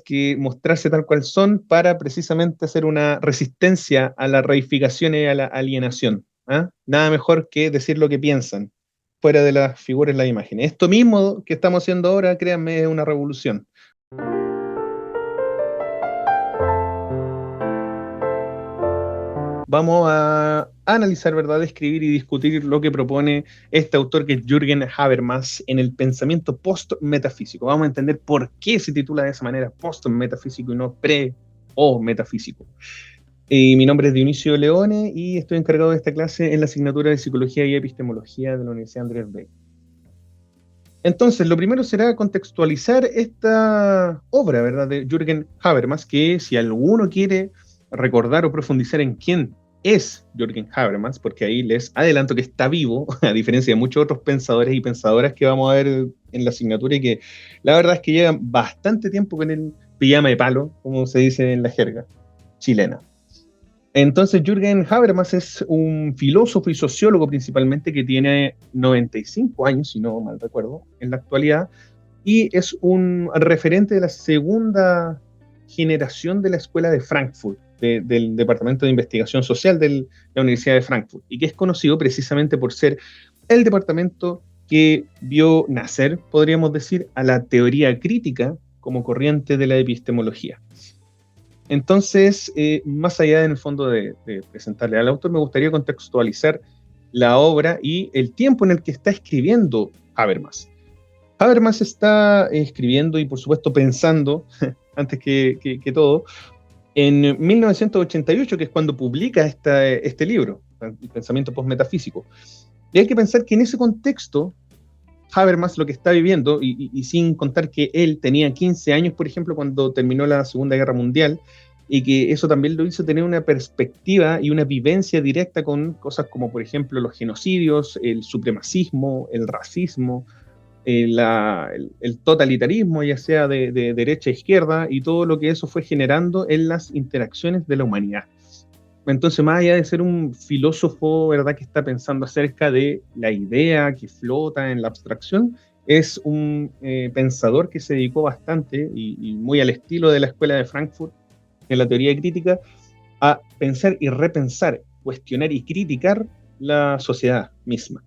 que mostrarse tal cual son para precisamente hacer una resistencia a la reificación y a la alienación. ¿Ah? Nada mejor que decir lo que piensan, fuera de las figuras y las imágenes. Esto mismo que estamos haciendo ahora, créanme, es una revolución. Vamos a analizar, ¿verdad?, escribir y discutir lo que propone este autor, que es Jürgen Habermas, en el pensamiento post-metafísico. Vamos a entender por qué se titula de esa manera, post-metafísico y no pre- o metafísico. Mi nombre es Dionisio Leone y estoy encargado de esta clase en la asignatura de Psicología y Epistemología de la Universidad Andrés Bello. Entonces, lo primero será contextualizar esta obra, ¿verdad?, de Jürgen Habermas, que si alguno quiere recordar o profundizar en quién es Jürgen Habermas, porque ahí les adelanto que está vivo, a diferencia de muchos otros pensadores y pensadoras que vamos a ver en la asignatura, y que la verdad es que llevan bastante tiempo con el pijama de palo, como se dice en la jerga chilena. Entonces, Jürgen Habermas es un filósofo y sociólogo principalmente que tiene 95 años, si no mal recuerdo, en la actualidad, y es un referente de la segunda generación de la Escuela de Frankfurt, del Departamento de Investigación Social de la Universidad de Frankfurt, y que es conocido precisamente por ser el departamento que vio nacer, podríamos decir, a la teoría crítica como corriente de la epistemología. Entonces, más allá en el fondo de presentarle al autor, me gustaría contextualizar la obra y el tiempo en el que está escribiendo Habermas. Habermas está escribiendo y por supuesto pensando, antes que todo, en 1988, que es cuando publica este libro, El pensamiento postmetafísico. Y hay que pensar que en ese contexto, Habermas lo que está viviendo, y sin contar que él tenía 15 años, por ejemplo, cuando terminó la Segunda Guerra Mundial, y que eso también lo hizo tener una perspectiva y una vivencia directa con cosas como, por ejemplo, los genocidios, el supremacismo, el racismo, el totalitarismo, ya sea de derecha a izquierda, y todo lo que eso fue generando en las interacciones de la humanidad. Entonces, más allá de ser un filósofo, ¿verdad?, que está pensando acerca de la idea que flota en la abstracción, es un pensador que se dedicó bastante, y muy al estilo de la Escuela de Frankfurt, en la teoría crítica, a pensar y repensar, cuestionar y criticar la sociedad misma.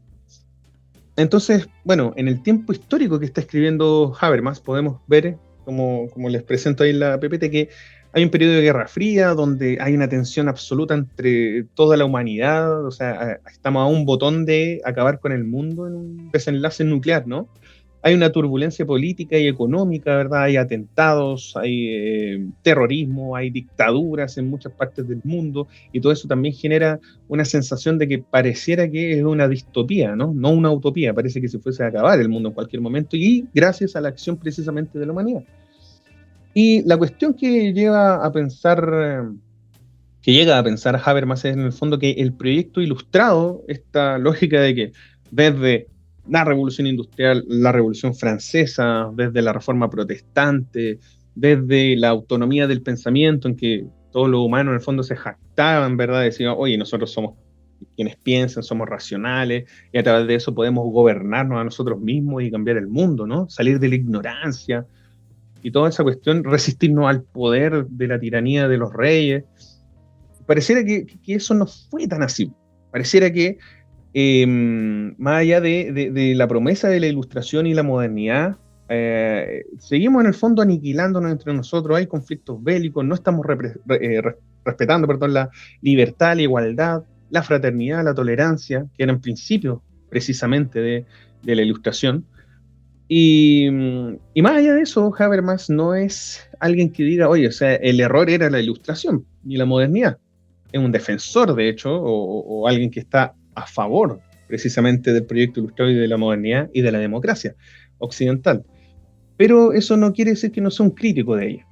Entonces, bueno, en el tiempo histórico que está escribiendo Habermas, podemos ver, como les presento ahí en la PPT, que hay un periodo de Guerra Fría donde hay una tensión absoluta entre toda la humanidad. O sea, estamos a un botón de acabar con el mundo en un desenlace nuclear, ¿no? Hay una turbulencia política y económica, ¿verdad? Hay atentados, hay terrorismo, hay dictaduras en muchas partes del mundo, y todo eso también genera una sensación de que pareciera que es una distopía, ¿no? No una utopía, parece que se fuese a acabar el mundo en cualquier momento, y gracias a la acción precisamente de la humanidad. Y la cuestión que llega a pensar Habermas es en el fondo que el proyecto ilustrado, esta lógica de que desde la Revolución Industrial, la Revolución Francesa, desde la Reforma Protestante, desde la autonomía del pensamiento, en que todos los humanos en el fondo se jactaban, ¿verdad? Decían, oye, nosotros somos quienes piensan, somos racionales, y a través de eso podemos gobernarnos a nosotros mismos y cambiar el mundo, ¿no? Salir de la ignorancia y toda esa cuestión, resistirnos al poder de la tiranía de los reyes. Pareciera que eso no fue tan así. Pareciera que más allá de la promesa de la ilustración y la modernidad, seguimos en el fondo aniquilándonos entre nosotros. Hay conflictos bélicos, no estamos respetando, perdón, la libertad, la igualdad, la fraternidad, la tolerancia, que eran principios precisamente de la ilustración. Y más allá de eso, Habermas no es alguien que diga, oye, o sea, el error era la ilustración ni la modernidad. Es un defensor, de hecho, o alguien que está a favor precisamente del proyecto ilustrado y de la modernidad y de la democracia occidental. Pero eso no quiere decir que no sea un crítico de ella.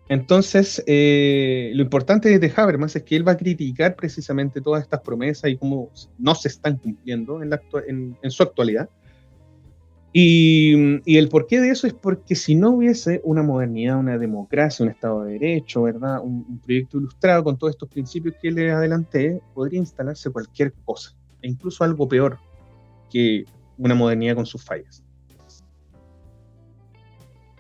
Entonces, lo importante de Habermas es que él va a criticar precisamente todas estas promesas y cómo no se están cumpliendo en su actualidad. Y el porqué de eso es porque si no hubiese una modernidad, una democracia, un Estado de Derecho, ¿verdad?, un proyecto ilustrado con todos estos principios que les adelanté, podría instalarse cualquier cosa, e incluso algo peor que una modernidad con sus fallas.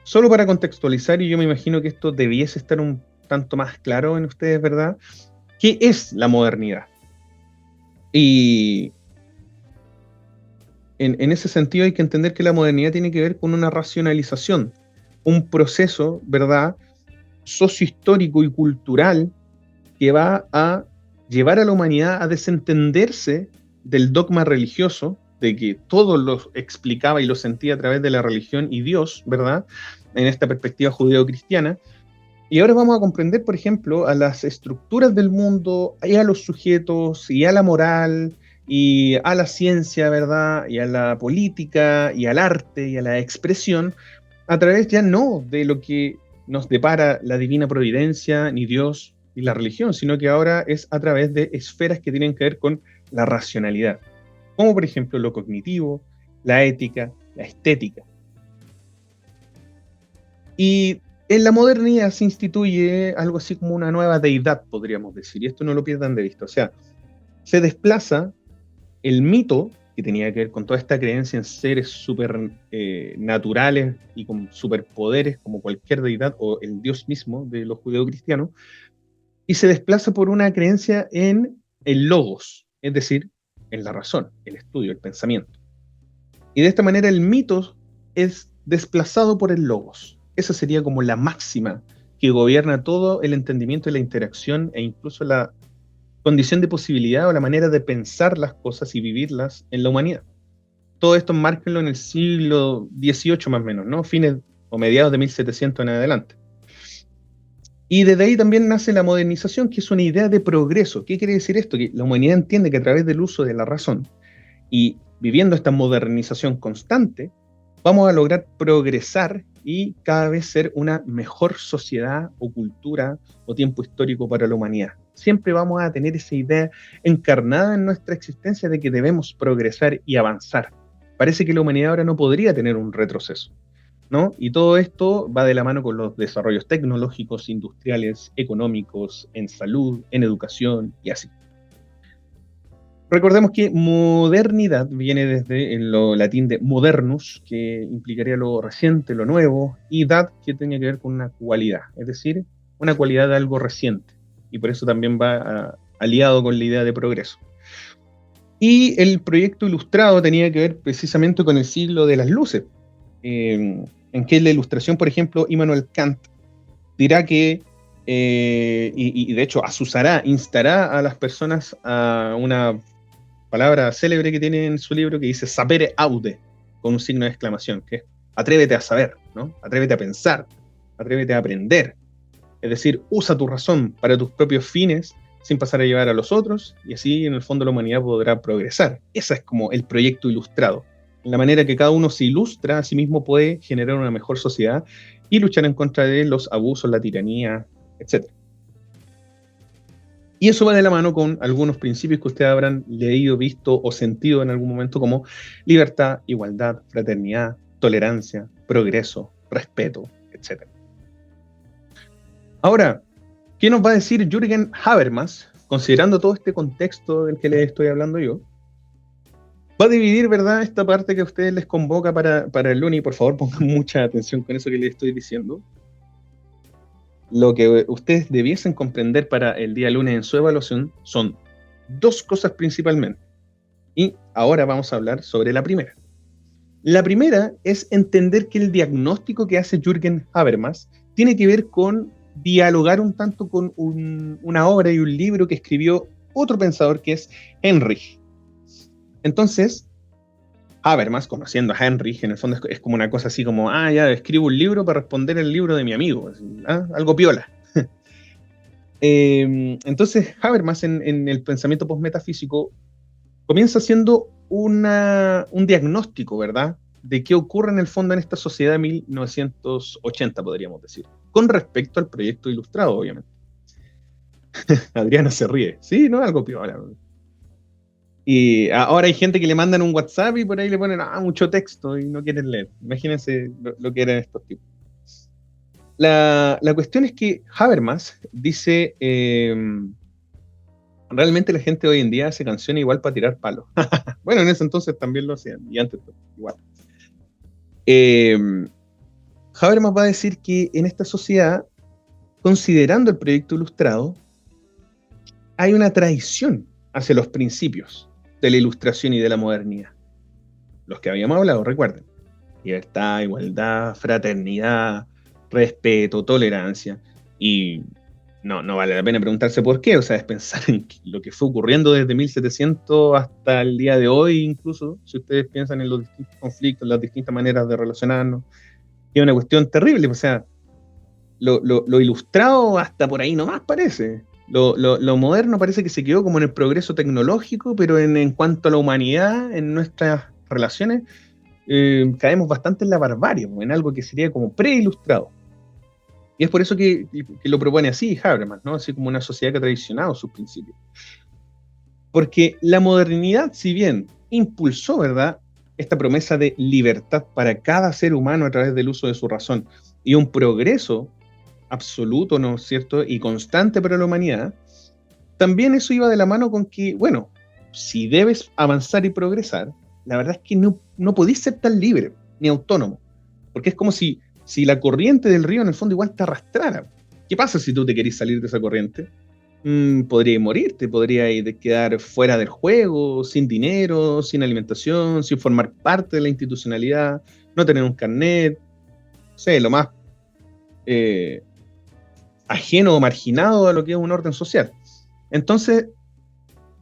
Solo para contextualizar, y yo me imagino que esto debiese estar un tanto más claro en ustedes, ¿verdad? ¿Qué es la modernidad? Y en ese sentido hay que entender que la modernidad tiene que ver con una racionalización, un proceso, ¿verdad?, sociohistórico y cultural que va a llevar a la humanidad a desentenderse del dogma religioso, de que todo lo explicaba y lo sentía a través de la religión y Dios, ¿verdad?, en esta perspectiva judeo-cristiana. Y ahora vamos a comprender, por ejemplo, a las estructuras del mundo, y a los sujetos, y a la moral, y a la ciencia, ¿verdad?, y a la política, y al arte, y a la expresión, a través ya no de lo que nos depara la divina providencia, ni Dios, ni la religión, sino que ahora es a través de esferas que tienen que ver con la racionalidad, como por ejemplo lo cognitivo, la ética, la estética. Y en la modernidad se instituye algo así como una nueva deidad, podríamos decir, y esto no lo pierdan de vista. O sea, se desplaza el mito, que tenía que ver con toda esta creencia en seres super naturales y con superpoderes, como cualquier deidad, o el Dios mismo de los judeocristianos, y se desplaza por una creencia en el logos, es decir, en la razón, el estudio, el pensamiento. Y de esta manera el mito es desplazado por el logos. Esa sería como la máxima que gobierna todo el entendimiento y la interacción e incluso la condición de posibilidad o la manera de pensar las cosas y vivirlas en la humanidad. Todo esto márquenlo en el siglo XVIII más o menos, ¿no? Fines o mediados de 1700 en adelante. Y desde ahí también nace la modernización, que es una idea de progreso. ¿Qué quiere decir esto? Que la humanidad entiende que a través del uso de la razón y viviendo esta modernización constante, vamos a lograr progresar y cada vez ser una mejor sociedad o cultura o tiempo histórico para la humanidad. Siempre vamos a tener esa idea encarnada en nuestra existencia de que debemos progresar y avanzar. Parece que la humanidad ahora no podría tener un retroceso, ¿no? Y todo esto va de la mano con los desarrollos tecnológicos, industriales, económicos, en salud, en educación y así. Recordemos que modernidad viene desde en lo latín de modernus, que implicaría lo reciente, lo nuevo, y dad, que tiene que ver con una cualidad, es decir, una cualidad de algo reciente. Y por eso también va aliado con la idea de progreso. Y el proyecto ilustrado tenía que ver precisamente con el siglo de las luces, en que la ilustración, por ejemplo, Immanuel Kant dirá que, y de hecho asusará, instará a las personas a una palabra célebre que tiene en su libro que dice sapere aude, con un signo de exclamación, que es atrévete a saber, ¿no? Atrévete a pensar, atrévete a aprender. Es decir, usa tu razón para tus propios fines sin pasar a llevar a los otros, y así en el fondo la humanidad podrá progresar. Ese es como el proyecto ilustrado. En la manera que cada uno se ilustra a sí mismo puede generar una mejor sociedad y luchar en contra de los abusos, la tiranía, etc. Y eso va de la mano con algunos principios que ustedes habrán leído, visto o sentido en algún momento, como libertad, igualdad, fraternidad, tolerancia, progreso, respeto, etc. Ahora, ¿qué nos va a decir Jürgen Habermas, considerando todo este contexto del que les estoy hablando yo? Va a dividir, ¿verdad?, esta parte que a ustedes les convoca para el lunes, y por favor pongan mucha atención con eso que les estoy diciendo. Lo que ustedes debiesen comprender para el día lunes en su evaluación son dos cosas principalmente. Y ahora vamos a hablar sobre la primera. La primera es entender que el diagnóstico que hace Jürgen Habermas tiene que ver con dialogar un tanto con una obra y un libro que escribió otro pensador que es Heinrich. Entonces, Habermas, conociendo a Heinrich, en el fondo es como una cosa así como, ya escribo un libro para responder el libro de mi amigo, algo piola. Entonces, Habermas en el pensamiento postmetafísico comienza haciendo un diagnóstico, ¿verdad?, de qué ocurre en el fondo en esta sociedad de 1980, podríamos decir, con respecto al proyecto ilustrado, obviamente. Adriana se ríe. Sí, no, algo piola. Y ahora hay gente que le mandan un WhatsApp y por ahí le ponen mucho texto y no quieren leer. Imagínense lo que eran estos tipos. La cuestión es que Habermas dice, realmente la gente hoy en día hace canciones igual para tirar palos. Bueno, en ese entonces también lo hacían, y antes igual. Habermas va a decir que en esta sociedad, considerando el proyecto ilustrado, hay una traición hacia los principios de la ilustración y de la modernidad. Los que habíamos hablado, recuerden. Libertad, igualdad, fraternidad, respeto, tolerancia. Y no vale la pena preguntarse por qué, o sea, es pensar en lo que fue ocurriendo desde 1700 hasta el día de hoy, incluso, si ustedes piensan en los distintos conflictos, las distintas maneras de relacionarnos, es una cuestión terrible, o sea, lo ilustrado hasta por ahí nomás parece. Lo moderno parece que se quedó como en el progreso tecnológico, pero en cuanto a la humanidad, en nuestras relaciones, caemos bastante en la barbarie, en algo que sería como preilustrado. Y es por eso que lo propone así Habermas, ¿no? Así como una sociedad que ha traicionado sus principios. Porque la modernidad, si bien impulsó, ¿verdad?, esta promesa de libertad para cada ser humano a través del uso de su razón y un progreso absoluto, ¿no es cierto?, y constante para la humanidad, también eso iba de la mano con que, bueno, si debes avanzar y progresar, la verdad es que no podés ser tan libre ni autónomo, porque es como si la corriente del río en el fondo igual te arrastrara. ¿Qué pasa si tú te querés salir de esa corriente? Podrías morirte, podrías quedar fuera del juego, sin dinero, sin alimentación, sin formar parte de la institucionalidad, no tener un carnet, no sé, lo más ajeno o marginado a lo que es un orden social. Entonces,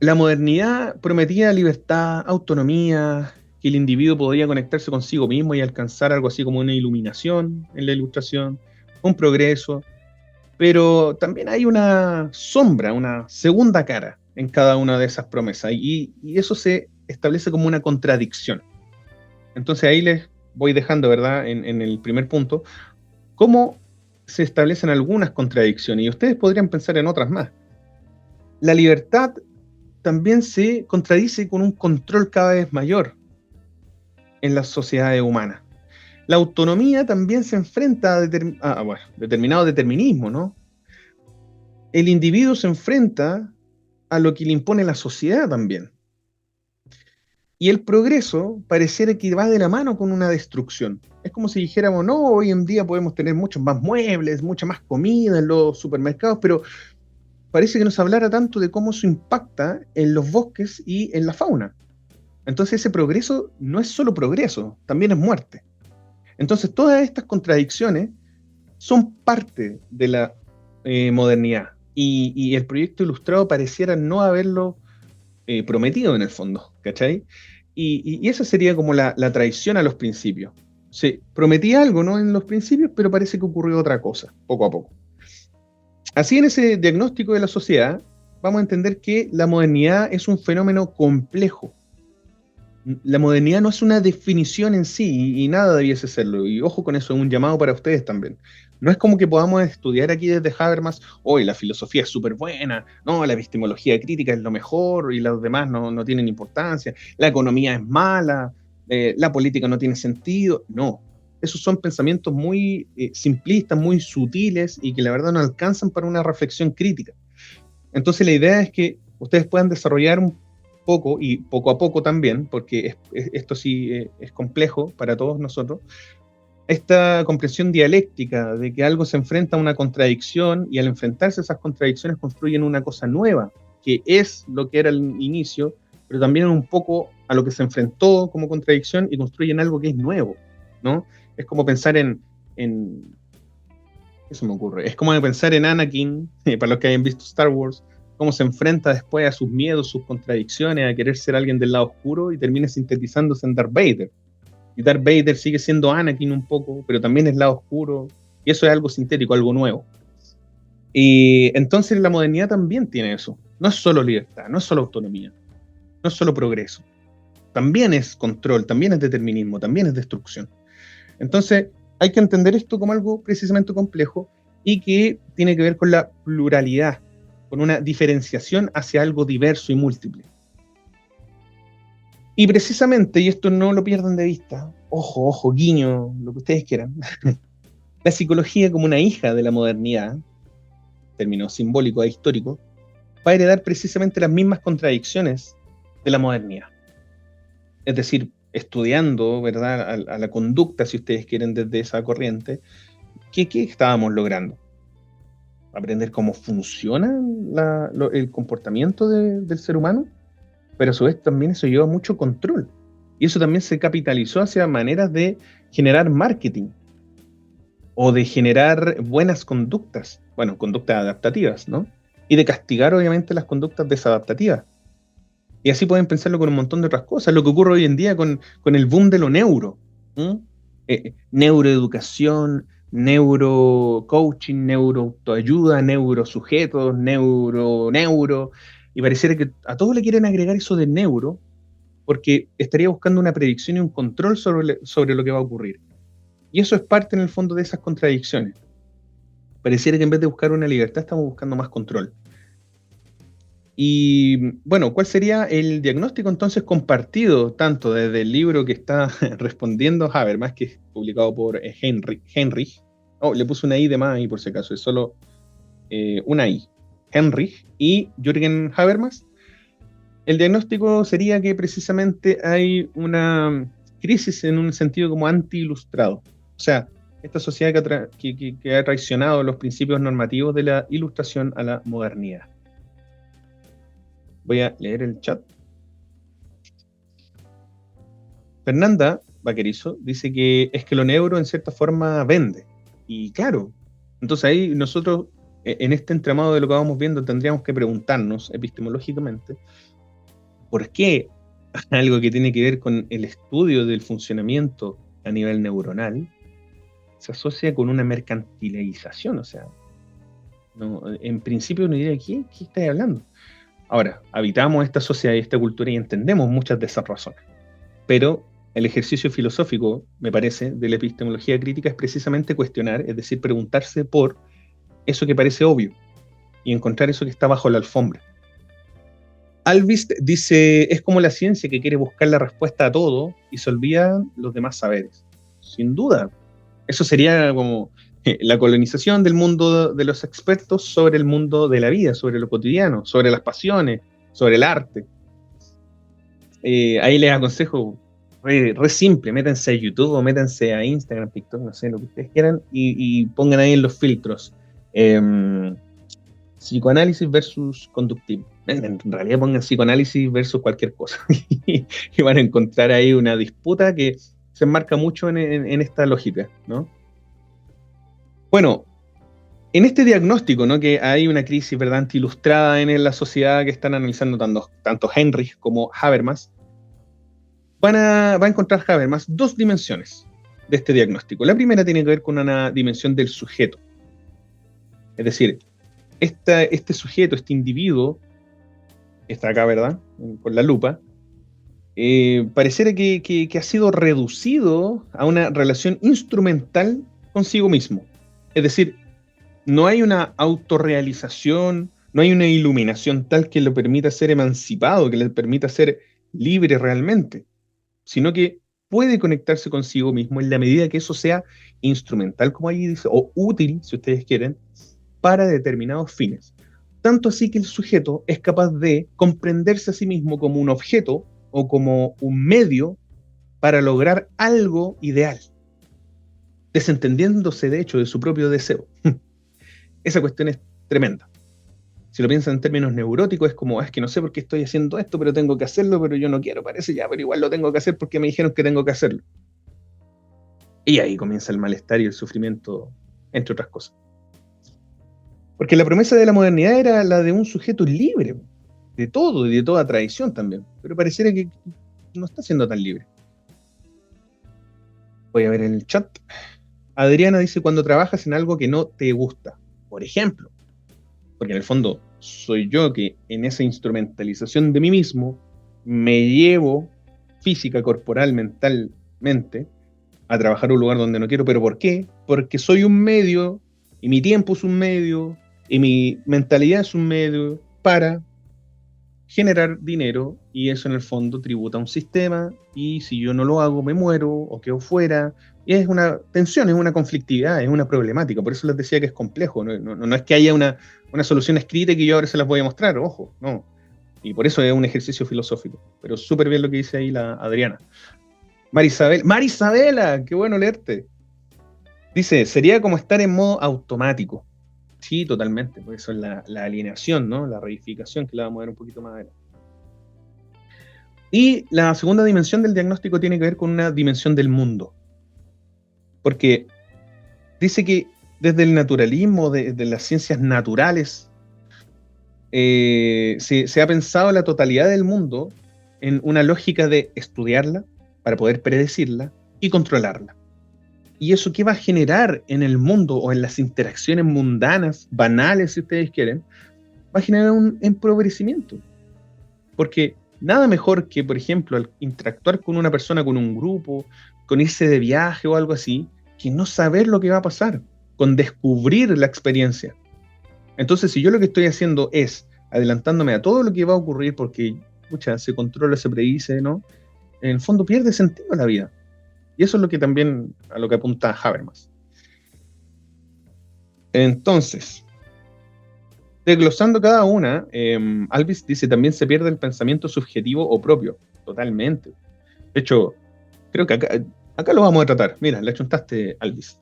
la modernidad prometía libertad, autonomía, que el individuo podía conectarse consigo mismo y alcanzar algo así como una iluminación en la ilustración, un progreso, pero también hay una sombra, una segunda cara en cada una de esas promesas y eso se establece como una contradicción. Entonces ahí les voy dejando, ¿verdad?, en el primer punto, cómo se establecen algunas contradicciones y ustedes podrían pensar en otras más. La libertad también se contradice con un control cada vez mayor en las sociedades humanas. La autonomía también se enfrenta a determinado determinismo, ¿no? El individuo se enfrenta a lo que le impone la sociedad también. Y el progreso pareciera que va de la mano con una destrucción. Es como si dijéramos, no, hoy en día podemos tener muchos más muebles, mucha más comida en los supermercados, pero parece que nos hablara tanto de cómo eso impacta en los bosques y en la fauna. Entonces ese progreso no es solo progreso, también es muerte. Entonces todas estas contradicciones son parte de la modernidad y el proyecto ilustrado pareciera no haberlo prometido en el fondo, ¿cachai? Y esa sería como la traición a los principios. Se prometía algo, ¿no?, en los principios, pero parece que ocurrió otra cosa, poco a poco. Así, en ese diagnóstico de la sociedad, vamos a entender que la modernidad es un fenómeno complejo. La modernidad no es una definición en sí y nada debiese serlo. Y ojo con eso, es un llamado para ustedes también. No es como que podamos estudiar aquí desde Habermas, hoy la filosofía es súper buena, no, la epistemología crítica es lo mejor y los demás no tienen importancia, la economía es mala, la política no tiene sentido. No, esos son pensamientos muy simplistas, muy sutiles y que la verdad no alcanzan para una reflexión crítica. Entonces la idea es que ustedes puedan desarrollar un poco y poco a poco también, porque esto sí es complejo para todos nosotros, esta comprensión dialéctica de que algo se enfrenta a una contradicción y al enfrentarse a esas contradicciones construyen una cosa nueva, que es lo que era el inicio, pero también un poco a lo que se enfrentó como contradicción y construyen algo que es nuevo, ¿no? Es como pensar ¿qué se me ocurre? Es como pensar en Anakin, para los que hayan visto Star Wars, cómo se enfrenta después a sus miedos, sus contradicciones, a querer ser alguien del lado oscuro y termina sintetizándose en Darth Vader. Y Darth Vader sigue siendo Anakin un poco, pero también es lado oscuro, y eso es algo sintético, algo nuevo. Y entonces la modernidad también tiene eso. No es solo libertad, no es solo autonomía, no es solo progreso. También es control, también es determinismo, también es destrucción. Entonces hay que entender esto como algo precisamente complejo y que tiene que ver con la pluralidad, con una diferenciación hacia algo diverso y múltiple. Y precisamente, y esto no lo pierdan de vista, ojo, guiño, lo que ustedes quieran, la psicología como una hija de la modernidad, término simbólico e histórico, va a heredar precisamente las mismas contradicciones de la modernidad. Es decir, estudiando, ¿verdad?, a la conducta, si ustedes quieren, desde esa corriente, ¿qué estábamos logrando? Aprender cómo funciona el comportamiento del ser humano, pero a su vez también eso lleva mucho control. Y eso también se capitalizó hacia maneras de generar marketing o de generar buenas conductas, bueno, conductas adaptativas, ¿no? Y de castigar, obviamente, las conductas desadaptativas. Y así pueden pensarlo con un montón de otras cosas, lo que ocurre hoy en día con el boom de lo neuro. Neuroeducación, neurocoaching, neuroautoayuda, neurosujetos, neuro, y pareciera que a todos le quieren agregar eso de neuro, porque estaría buscando una predicción y un control sobre lo que va a ocurrir. Y eso es parte, en el fondo, de esas contradicciones. Pareciera que en vez de buscar una libertad, estamos buscando más control. Y bueno, ¿cuál sería el diagnóstico entonces compartido tanto desde el libro que está respondiendo Habermas, que es publicado por Henrich? Oh, le puse una I de más ahí por si acaso, es solo una I. Henrich y Jürgen Habermas. El diagnóstico sería que precisamente hay una crisis en un sentido como anti-ilustrado. O sea, esta sociedad que ha traicionado los principios normativos de la ilustración a la modernidad. Voy a leer el chat. Fernanda Vaquerizo dice que es que lo neuro en cierta forma vende. Y claro, entonces ahí nosotros, en este entramado de lo que vamos viendo, tendríamos que preguntarnos epistemológicamente por qué algo que tiene que ver con el estudio del funcionamiento a nivel neuronal se asocia con una mercantilización. O sea, no, en principio uno diría, ¿qué estáis hablando? Ahora, habitamos esta sociedad y esta cultura y entendemos muchas de esas razones. Pero el ejercicio filosófico, me parece, de la epistemología crítica es precisamente cuestionar, es decir, preguntarse por eso que parece obvio y encontrar eso que está bajo la alfombra. Alvist dice, es como la ciencia que quiere buscar la respuesta a todo y se olvidan los demás saberes. Sin duda, eso sería como la colonización del mundo de los expertos sobre el mundo de la vida, sobre lo cotidiano, sobre las pasiones, sobre el arte. Ahí les aconsejo, re simple, métanse a YouTube o métanse a Instagram, TikTok, no sé, lo que ustedes quieran, y pongan ahí en los filtros psicoanálisis versus conductivo. En realidad pongan psicoanálisis versus cualquier cosa y van a encontrar ahí una disputa que se enmarca mucho en esta lógica, ¿no? Bueno, en este diagnóstico, ¿no?, que hay una crisis, ¿verdad?, anti-ilustrada en la sociedad que están analizando tanto Henrich como Habermas, va a encontrar Habermas dos dimensiones de este diagnóstico. La primera tiene que ver con una dimensión del sujeto. Es decir, este sujeto, este individuo, está acá, ¿verdad?, con la lupa, pareciera que ha sido reducido a una relación instrumental consigo mismo. Es decir, no hay una autorrealización, no hay una iluminación tal que le permita ser emancipado, que le permita ser libre realmente, sino que puede conectarse consigo mismo en la medida que eso sea instrumental, como ahí dice, o útil, si ustedes quieren, para determinados fines. Tanto así que el sujeto es capaz de comprenderse a sí mismo como un objeto o como un medio para lograr algo ideal, desentendiéndose de hecho de su propio deseo. Esa cuestión es tremenda. Si lo piensan en términos neuróticos, es como, es que no sé por qué estoy haciendo esto, pero tengo que hacerlo, pero yo no quiero, parece ya, pero igual lo tengo que hacer porque me dijeron que tengo que hacerlo. Y ahí comienza el malestar y el sufrimiento, entre otras cosas. Porque la promesa de la modernidad era la de un sujeto libre, de todo y de toda tradición también, pero pareciera que no está siendo tan libre. Voy a ver en el chat. Adriana dice, cuando trabajas en algo que no te gusta, por ejemplo, porque en el fondo soy yo que en esa instrumentalización de mí mismo me llevo física, corporal, mentalmente a trabajar en un lugar donde no quiero. ¿Pero por qué? Porque soy un medio y mi tiempo es un medio y mi mentalidad es un medio para generar dinero, y eso en el fondo tributa a un sistema, y si yo no lo hago me muero o quedo fuera, y es una tensión, es una conflictividad, es una problemática. Por eso les decía que es complejo, no es que haya una solución escrita y que yo ahora se las voy a mostrar, ojo, no, y por eso es un ejercicio filosófico, pero súper bien lo que dice ahí la Adriana. Marisabela, qué bueno leerte. Dice, sería como estar en modo automático. Sí, totalmente, porque eso es la alineación, ¿no? La reificación, que la vamos a ver un poquito más adelante. Y la segunda dimensión del diagnóstico tiene que ver con una dimensión del mundo. Porque dice que desde el naturalismo, de las ciencias naturales, se ha pensado la totalidad del mundo en una lógica de estudiarla para poder predecirla y controlarla. ¿Y eso qué va a generar en el mundo o en las interacciones mundanas, banales, si ustedes quieren? Va a generar un empobrecimiento. Porque nada mejor que, por ejemplo, al interactuar con una persona, con un grupo, con irse de viaje o algo así, que no saber lo que va a pasar, con descubrir la experiencia. Entonces, si yo lo que estoy haciendo es adelantándome a todo lo que va a ocurrir porque, pucha, se controla, se predice, ¿no? En el fondo pierde sentido la vida. Y eso es lo que también, a lo que apunta Habermas. Entonces, desglosando cada una, Alvis dice, también se pierde el pensamiento subjetivo o propio. Totalmente. De hecho, creo que acá lo vamos a tratar. Mira, le achuntaste, Alvis.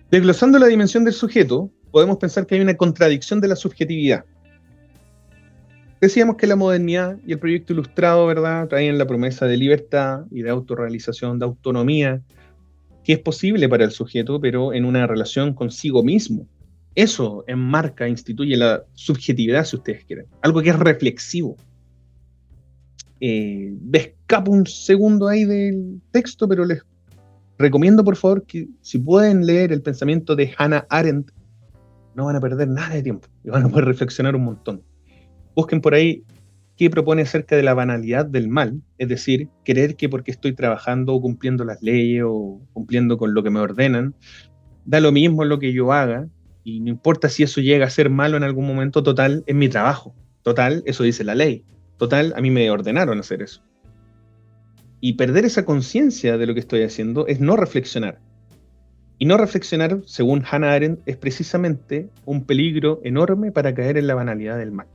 Desglosando la dimensión del sujeto, podemos pensar que hay una contradicción de la subjetividad. Decíamos que la modernidad y el proyecto ilustrado, ¿verdad?, traían la promesa de libertad y de autorrealización, de autonomía, que es posible para el sujeto, pero en una relación consigo mismo. Eso enmarca, instituye la subjetividad, si ustedes quieren. Algo que es reflexivo. Me escapo un segundo ahí del texto, pero les recomiendo, por favor, que si pueden leer el pensamiento de Hannah Arendt, no van a perder nada de tiempo y van a poder reflexionar un montón. Busquen por ahí qué propone acerca de la banalidad del mal, es decir, creer que porque estoy trabajando o cumpliendo las leyes o cumpliendo con lo que me ordenan, da lo mismo lo que yo haga y no importa si eso llega a ser malo en algún momento, total, es mi trabajo, total, eso dice la ley, total, a mí me ordenaron hacer eso. Y perder esa conciencia de lo que estoy haciendo es no reflexionar. Y no reflexionar, según Hannah Arendt, es precisamente un peligro enorme para caer en la banalidad del mal.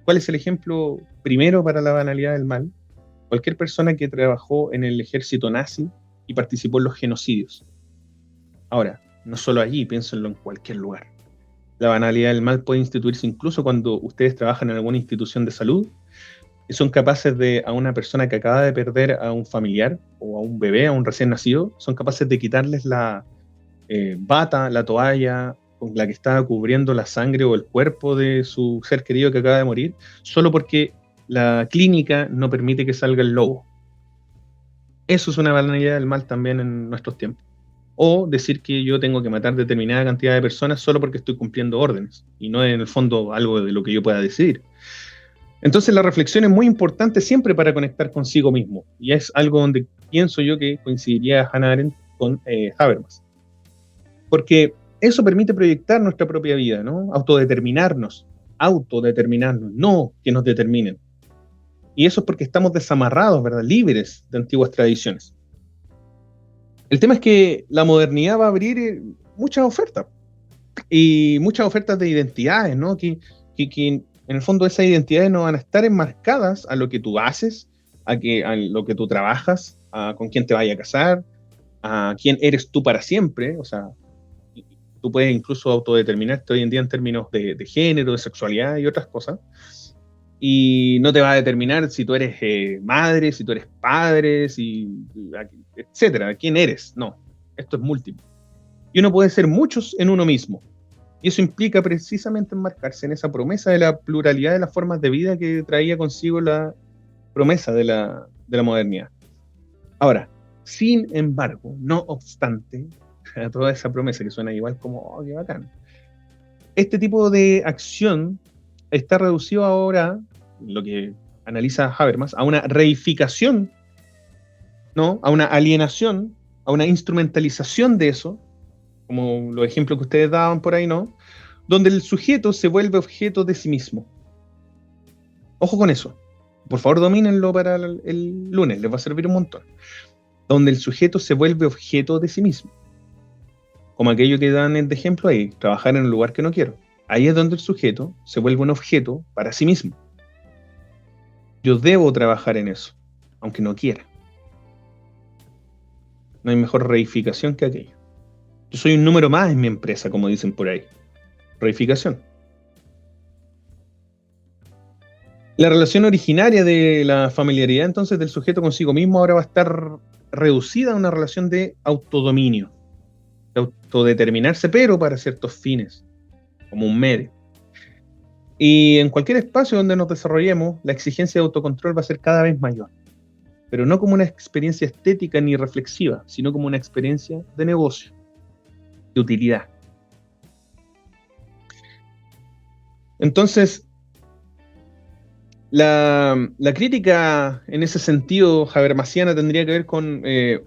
¿Cuál es el ejemplo primero para la banalidad del mal? Cualquier persona que trabajó en el ejército nazi y participó en los genocidios. Ahora, no solo allí, piénsenlo en cualquier lugar. La banalidad del mal puede instituirse incluso cuando ustedes trabajan en alguna institución de salud y son capaces de, a una persona que acaba de perder a un familiar o a un bebé, a un recién nacido, son capaces de quitarles la bata, la toalla con la que estaba cubriendo la sangre o el cuerpo de su ser querido que acaba de morir, solo porque la clínica no permite que salga el lobo. Eso es una banalidad del mal también en nuestros tiempos. O decir que yo tengo que matar determinada cantidad de personas solo porque estoy cumpliendo órdenes, y no en el fondo algo de lo que yo pueda decidir. Entonces la reflexión es muy importante siempre para conectar consigo mismo, y es algo donde pienso yo que coincidiría Hannah Arendt con Habermas. Porque eso permite proyectar nuestra propia vida, ¿no? Autodeterminarnos, no que nos determinen. Y eso es porque estamos desamarrados, ¿verdad? Libres de antiguas tradiciones. El tema es que la modernidad va a abrir muchas ofertas, y muchas ofertas de identidades, ¿no? Que en el fondo esas identidades no van a estar enmarcadas a lo que tú haces, a lo que tú trabajas, a con quién te vayas a casar, a quién eres tú para siempre, o sea, tú puedes incluso autodeterminarte hoy en día en términos de género, de sexualidad y otras cosas, y no te va a determinar si tú eres madre, si tú eres padre, etcétera, quién eres. No, esto es múltiple. Y uno puede ser muchos en uno mismo. Y eso implica precisamente enmarcarse en esa promesa de la pluralidad de las formas de vida que traía consigo la promesa de la modernidad. Ahora, sin embargo, no obstante, a toda esa promesa que suena igual como, oh, qué bacán, este tipo de acción está reducido ahora, lo que analiza Habermas, a una reificación, ¿no? A una alienación, a una instrumentalización de eso, como los ejemplos que ustedes daban por ahí, ¿no? Donde el sujeto se vuelve objeto de sí mismo. Ojo con eso. Por favor, domínenlo para el lunes, les va a servir un montón. Donde el sujeto se vuelve objeto de sí mismo. Como aquello que dan de ejemplo ahí, trabajar en un lugar que no quiero. Ahí es donde el sujeto se vuelve un objeto para sí mismo. Yo debo trabajar en eso, aunque no quiera. No hay mejor reificación que aquello. Yo soy un número más en mi empresa, como dicen por ahí. Reificación. La relación originaria de la familiaridad entonces del sujeto consigo mismo ahora va a estar reducida a una relación de autodominio, de autodeterminarse, pero para ciertos fines, como un medio. Y en cualquier espacio donde nos desarrollemos, la exigencia de autocontrol va a ser cada vez mayor, pero no como una experiencia estética ni reflexiva, sino como una experiencia de negocio, de utilidad. Entonces, la crítica en ese sentido habermasiana tendría que ver con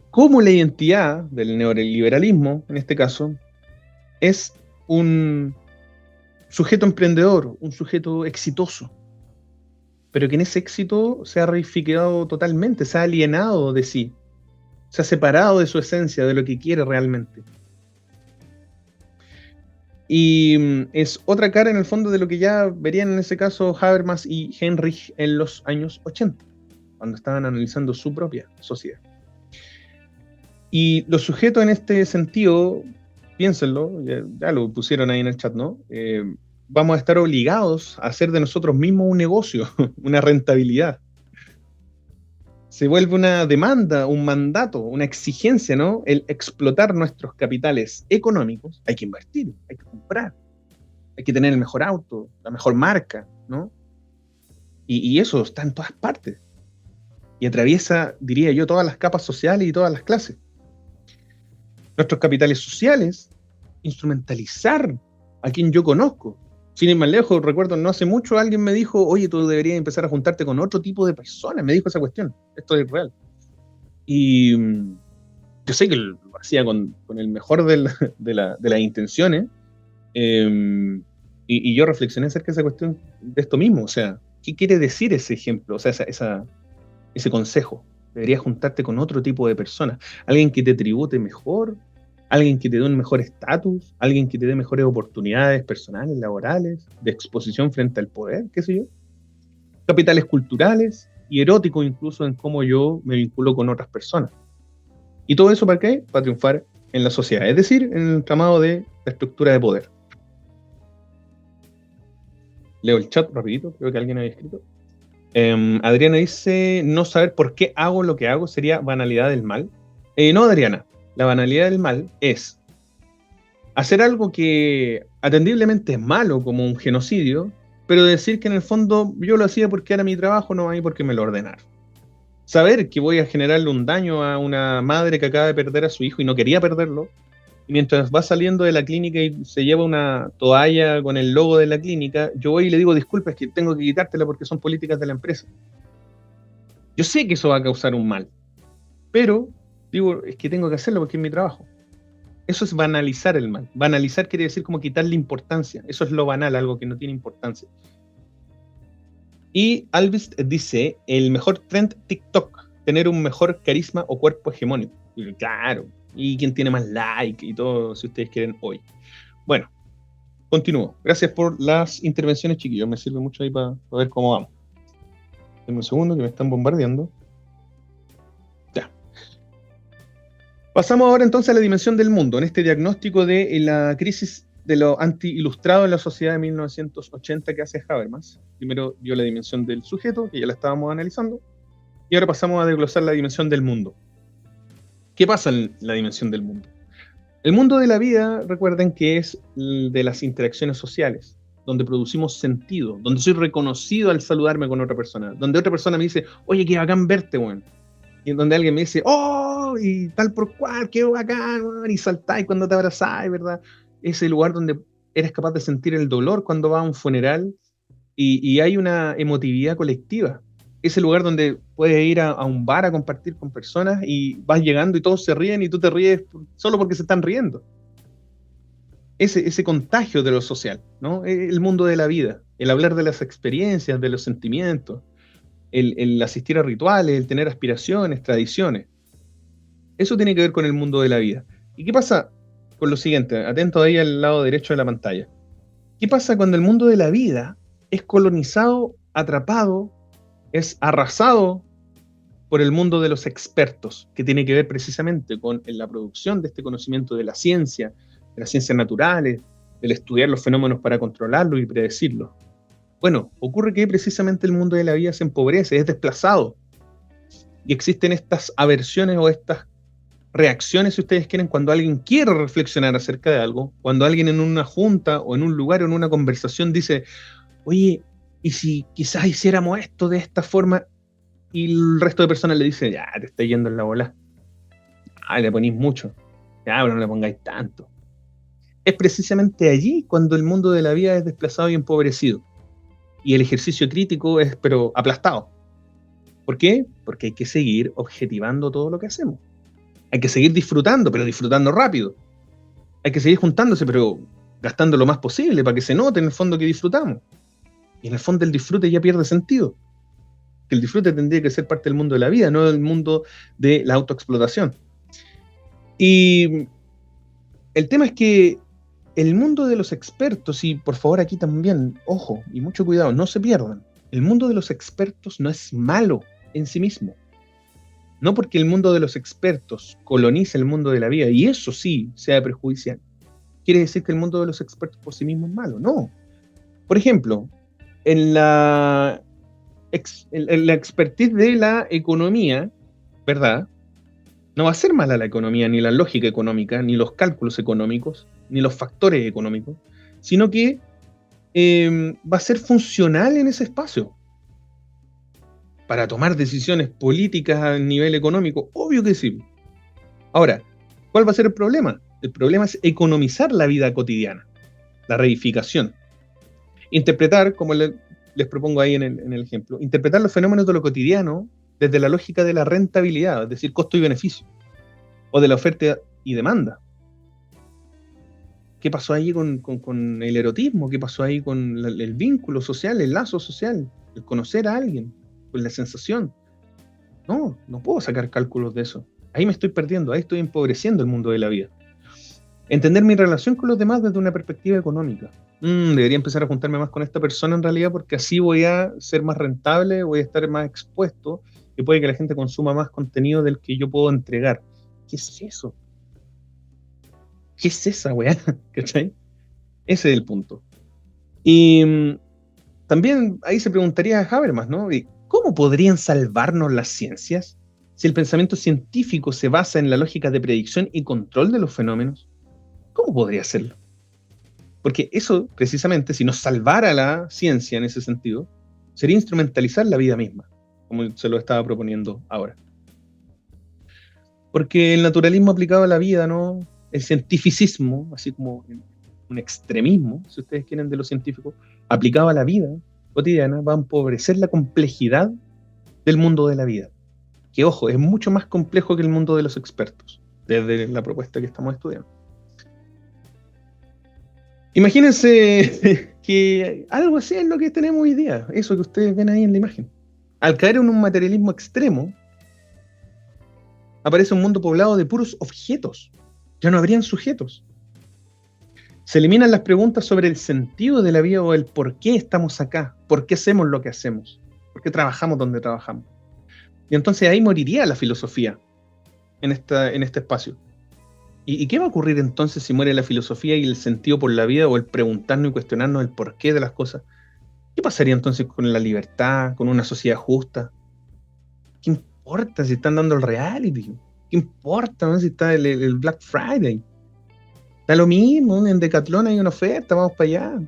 cómo la identidad del neoliberalismo, en este caso, es un sujeto emprendedor, un sujeto exitoso, pero que en ese éxito se ha reificado totalmente, se ha alienado de sí, se ha separado de su esencia, de lo que quiere realmente. Y es otra cara en el fondo de lo que ya verían en ese caso Habermas y Heinrich en los años 80, cuando estaban analizando su propia sociedad. Y los sujetos en este sentido, piénsenlo, ya lo pusieron ahí en el chat, ¿no? Vamos a estar obligados a hacer de nosotros mismos un negocio, una rentabilidad. Se vuelve una demanda, un mandato, una exigencia, ¿no? El explotar nuestros capitales económicos. Hay que invertir, hay que comprar, hay que tener el mejor auto, la mejor marca, ¿no? Y eso está en todas partes. Y atraviesa, diría yo, todas las capas sociales y todas las clases. Nuestros capitales sociales, instrumentalizar a quien yo conozco. Sin ir más lejos, recuerdo, no hace mucho alguien me dijo, oye, tú deberías empezar a juntarte con otro tipo de personas. Me dijo esa cuestión. Esto es real. Y yo sé que lo hacía con el mejor de las intenciones. Y yo reflexioné acerca de esa cuestión de esto mismo. O sea, ¿qué quiere decir ese ejemplo? O sea, ese consejo. Deberías juntarte con otro tipo de personas. Alguien que te tribute mejor, alguien que te dé un mejor estatus, alguien que te dé mejores oportunidades personales, laborales, de exposición frente al poder, qué sé yo. Capitales culturales y eróticos incluso en cómo yo me vinculo con otras personas. ¿Y todo eso para qué? Para triunfar en la sociedad, es decir, en el entramado de la estructura de poder. Leo el chat rapidito, creo que alguien había escrito. Adriana dice, no saber por qué hago lo que hago sería banalidad del mal. No, Adriana, la banalidad del mal es hacer algo que atendiblemente es malo, como un genocidio, pero decir que en el fondo yo lo hacía porque era mi trabajo, no a mí porque me lo ordenaron. Saber que voy a generarle un daño a una madre que acaba de perder a su hijo y no quería perderlo, y mientras va saliendo de la clínica y se lleva una toalla con el logo de la clínica, yo voy y le digo, disculpa, es que tengo que quitártela porque son políticas de la empresa. Yo sé que eso va a causar un mal, pero digo, es que tengo que hacerlo porque es mi trabajo. Eso es banalizar el mal. Banalizar quiere decir como quitarle importancia. Eso es lo banal, algo que no tiene importancia. Y Alvis dice, el mejor trend TikTok, tener un mejor carisma o cuerpo hegemónico. Y claro, y quién tiene más like y todo, si ustedes quieren hoy. Bueno, continúo. Gracias por las intervenciones, chiquillos. Me sirve mucho ahí para ver cómo vamos. Denme un segundo que me están bombardeando. Ya. Pasamos ahora entonces a la dimensión del mundo, en este diagnóstico de la crisis de lo anti-ilustrado en la sociedad de 1980 que hace Habermas. Primero dio la dimensión del sujeto, que ya la estábamos analizando, y ahora pasamos a desglosar la dimensión del mundo. ¿Qué pasa en la dimensión del mundo? El mundo de la vida, recuerden que es de las interacciones sociales, donde producimos sentido, donde soy reconocido al saludarme con otra persona, donde otra persona me dice, oye, qué bacán verte, weón. Y en donde alguien me dice, oh, y tal por cual, qué bacán, weón, y saltáis cuando te abrazáis, ¿verdad? Ese lugar donde eres capaz de sentir el dolor cuando vas a un funeral y hay una emotividad colectiva. Ese lugar donde puedes ir a un bar a compartir con personas y vas llegando y todos se ríen y tú te ríes solo porque se están riendo. Ese contagio de lo social, ¿no? El mundo de la vida, el hablar de las experiencias, de los sentimientos, el asistir a rituales, el tener aspiraciones, tradiciones. Eso tiene que ver con el mundo de la vida. ¿Y qué pasa con lo siguiente? Atento ahí al lado derecho de la pantalla. ¿Qué pasa cuando el mundo de la vida es colonizado, atrapado, es arrasado por el mundo de los expertos, que tiene que ver precisamente con la producción de este conocimiento de la ciencia, de las ciencias naturales, del estudiar los fenómenos para controlarlos y predecirlos. Bueno, ocurre que precisamente el mundo de la vida se empobrece, es desplazado, y existen estas aversiones o estas reacciones, si ustedes quieren, cuando alguien quiere reflexionar acerca de algo, cuando alguien en una junta o en un lugar o en una conversación dice, oye, ¿y si quizás hiciéramos esto de esta forma? Y el resto de personas le dice, ya, te está yendo en la bola. Ah, le ponís mucho. Ya, pero no le pongáis tanto. Es precisamente allí cuando el mundo de la vida es desplazado y empobrecido. Y el ejercicio crítico es, pero aplastado. ¿Por qué? Porque hay que seguir objetivando todo lo que hacemos. Hay que seguir disfrutando, pero disfrutando rápido. Hay que seguir juntándose, pero gastando lo más posible para que se note en el fondo que disfrutamos. Y en el fondo el disfrute ya pierde sentido. Que el disfrute tendría que ser parte del mundo de la vida, no del mundo de la autoexplotación. Y el tema es que el mundo de los expertos, y por favor aquí también, ojo, y mucho cuidado, no se pierdan, el mundo de los expertos no es malo en sí mismo. No porque el mundo de los expertos colonice el mundo de la vida, y eso sí sea perjudicial, quiere decir que el mundo de los expertos por sí mismo es malo. No. Por ejemplo, en la expertise de la economía, ¿verdad? No va a ser mala la economía, ni la lógica económica, ni los cálculos económicos, ni los factores económicos, sino que va a ser funcional en ese espacio para tomar decisiones políticas a nivel económico. Obvio que sí. Ahora, ¿cuál va a ser el problema? El problema es economizar la vida cotidiana, la reificación. Interpretar, como les propongo ahí en el ejemplo, interpretar los fenómenos de lo cotidiano desde la lógica de la rentabilidad, es decir, costo y beneficio, o de la oferta y demanda. ¿Qué pasó ahí con el erotismo? ¿Qué pasó ahí con el vínculo social, el lazo social, el conocer a alguien, con la sensación? No puedo sacar cálculos de eso. Ahí me estoy perdiendo, ahí estoy empobreciendo el mundo de la vida. Entender mi relación con los demás desde una perspectiva económica. Debería empezar a juntarme más con esta persona en realidad, porque así voy a ser más rentable, voy a estar más expuesto y puede que la gente consuma más contenido del que yo puedo entregar. ¿Qué es eso? ¿Qué es esa weá? ¿Cachai? Ese es el punto. Y también ahí se preguntaría a Habermas, ¿no? ¿Cómo podrían salvarnos las ciencias si el pensamiento científico se basa en la lógica de predicción y control de los fenómenos? ¿Cómo podría hacerlo? Porque eso, precisamente, si nos salvara la ciencia en ese sentido, sería instrumentalizar la vida misma, como se lo estaba proponiendo ahora. Porque el naturalismo aplicado a la vida, ¿no? El cientificismo, así como un extremismo, si ustedes quieren, de lo científico, aplicado a la vida cotidiana, va a empobrecer la complejidad del mundo de la vida. Que, ojo, es mucho más complejo que el mundo de los expertos, desde la propuesta que estamos estudiando. Imagínense que algo así es lo que tenemos hoy día, eso que ustedes ven ahí en la imagen. Al caer en un materialismo extremo, aparece un mundo poblado de puros objetos. Ya no habrían sujetos. Se eliminan las preguntas sobre el sentido de la vida o el por qué estamos acá, por qué hacemos lo que hacemos, por qué trabajamos donde trabajamos. Y entonces ahí moriría la filosofía en este espacio. ¿Y qué va a ocurrir entonces si muere la filosofía y el sentido por la vida o el preguntarnos y cuestionarnos el porqué de las cosas? ¿Qué pasaría entonces con la libertad, con una sociedad justa? ¿Qué importa si están dando el reality? ¿Qué importa, ¿no? Si está el Black Friday? Da lo mismo, en Decathlon hay una oferta, vamos para allá.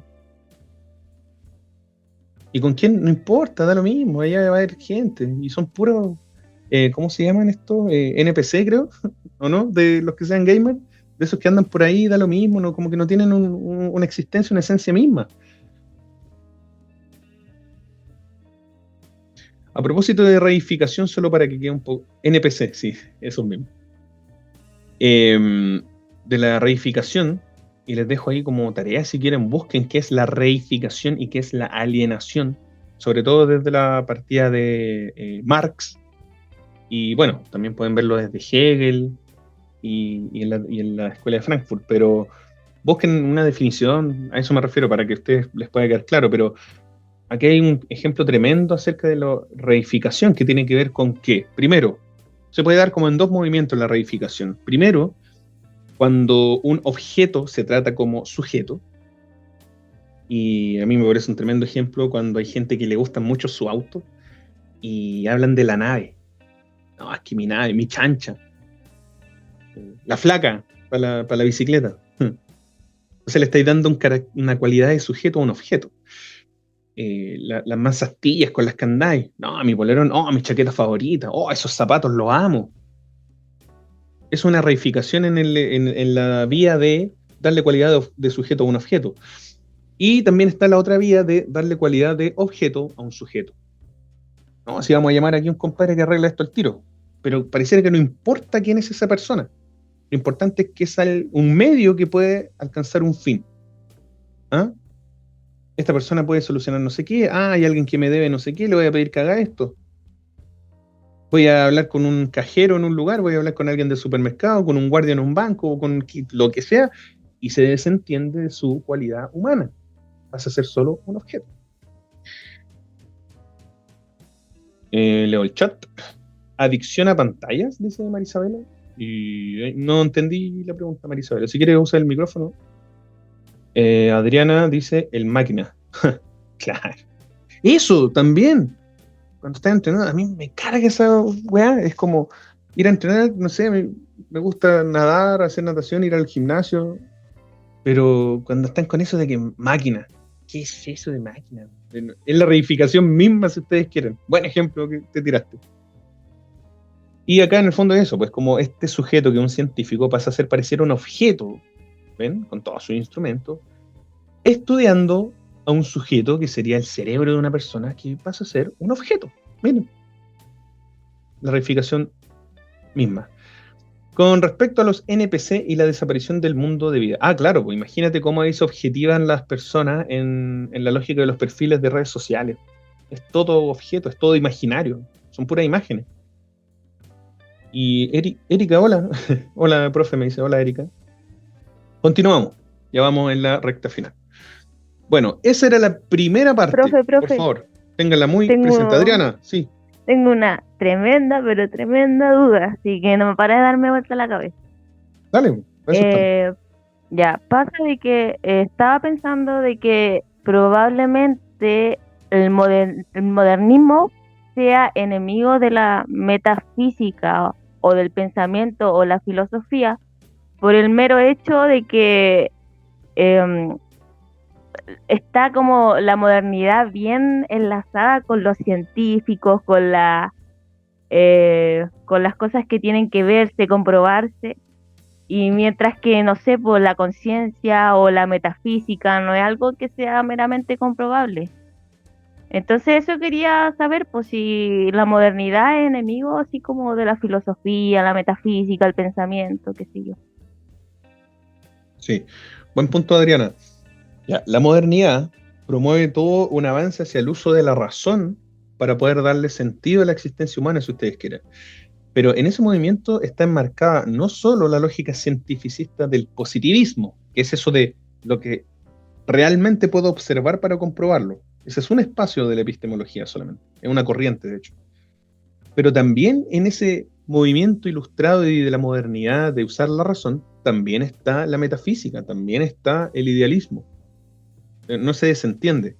¿Y con quién? No importa, da lo mismo, allá va a haber gente. Y son puros, ¿cómo se llaman estos? NPC, creo, ¿o no? De los que sean gamers, de esos que andan por ahí, da lo mismo, ¿no? Como que no tienen una existencia, una esencia misma. A propósito de reificación, solo para que quede un poco... NPC, sí, eso mismo. De la reificación, y les dejo ahí como tarea, si quieren, busquen qué es la reificación y qué es la alienación, sobre todo desde la partida de Marx, y bueno, también pueden verlo desde Hegel y en la Escuela de Frankfurt, pero busquen una definición, a eso me refiero, para que a ustedes les pueda quedar claro, pero aquí hay un ejemplo tremendo acerca de la reificación, que tiene que ver con que, primero, se puede dar como en dos movimientos la reificación. Primero, cuando un objeto se trata como sujeto, y a mí me parece un tremendo ejemplo cuando hay gente que le gusta mucho su auto y hablan de la nave. No, es que mi nave, mi chancha, la flaca para la bicicleta. Entonces le estáis dando una cualidad de sujeto a un objeto. Las manzastillas con las que andáis. No, mi polerón, oh, mi chaqueta favorita, oh, esos zapatos los amo. Es una reificación en la vía de darle cualidad de sujeto a un objeto. Y también está la otra vía de darle cualidad de objeto a un sujeto. No, si vamos a llamar aquí a un compadre que arregla esto al tiro. Pero pareciera que no importa quién es esa persona. Lo importante es que es un medio que puede alcanzar un fin. ¿Ah? Esta persona puede solucionar no sé qué. Ah, hay alguien que me debe no sé qué, le voy a pedir que haga esto. Voy a hablar con un cajero en un lugar, voy a hablar con alguien del supermercado, con un guardia en un banco, o con lo que sea, y se desentiende de su cualidad humana. Pasa a ser solo un objeto. Leo el chat. ¿Adicción a pantallas? Dice Marisabela. Y no entendí la pregunta, Marisabela. Si quieres usar el micrófono. Adriana dice el máquina. Claro. Eso también. Cuando estás entrenando, a mí me carga esa weá. Es como ir a entrenar, no sé, me gusta nadar, hacer natación, ir al gimnasio. Pero cuando están con eso de que máquina, ¿qué es eso de máquina? Es la reificación misma, si ustedes quieren. Buen ejemplo que te tiraste. Y acá en el fondo es eso, pues como este sujeto que es un científico pasa a ser pareciera un objeto, ¿ven? Con todos sus instrumentos, estudiando a un sujeto que sería el cerebro de una persona que pasa a ser un objeto. Miren, la reificación misma. Con respecto a los NPC y la desaparición del mundo de vida. Ah, claro, pues imagínate cómo ahí se objetivan las personas en la lógica de los perfiles de redes sociales. Es todo objeto, es todo imaginario, son puras imágenes. Y Erika, hola. Hola, profe, me dice, hola, Erika. Continuamos, ya vamos en la recta final. Bueno, esa era la primera parte. Por Profe, favor, ténganla muy presente. tengo, Adriana, sí, tengo una tremenda, pero tremenda duda, así que no me para de darme vuelta la cabeza. dale, para eso estamos. Eh, ya, pasa de que estaba pensando de que probablemente el modernismo sea enemigo de la metafísica o del pensamiento o la filosofía por el mero hecho de que em, está como la modernidad bien enlazada con los científicos, con las cosas que tienen que verse, comprobarse, y mientras que, no sé, por la conciencia o la metafísica no es algo que sea meramente comprobable. Entonces eso quería saber, pues si la modernidad es enemigo así como de la filosofía, la metafísica, el pensamiento, qué sé yo. Sí, buen punto, Adriana. Ya, la modernidad promueve todo un avance hacia el uso de la razón para poder darle sentido a la existencia humana, si ustedes quieren. Pero en ese movimiento está enmarcada no solo la lógica cientificista del positivismo, que es eso de lo que realmente puedo observar para comprobarlo. Ese es un espacio de la epistemología solamente, es una corriente, de hecho. Pero también en ese movimiento ilustrado y de la modernidad de usar la razón, también está la metafísica, también está el idealismo. No se desentiende.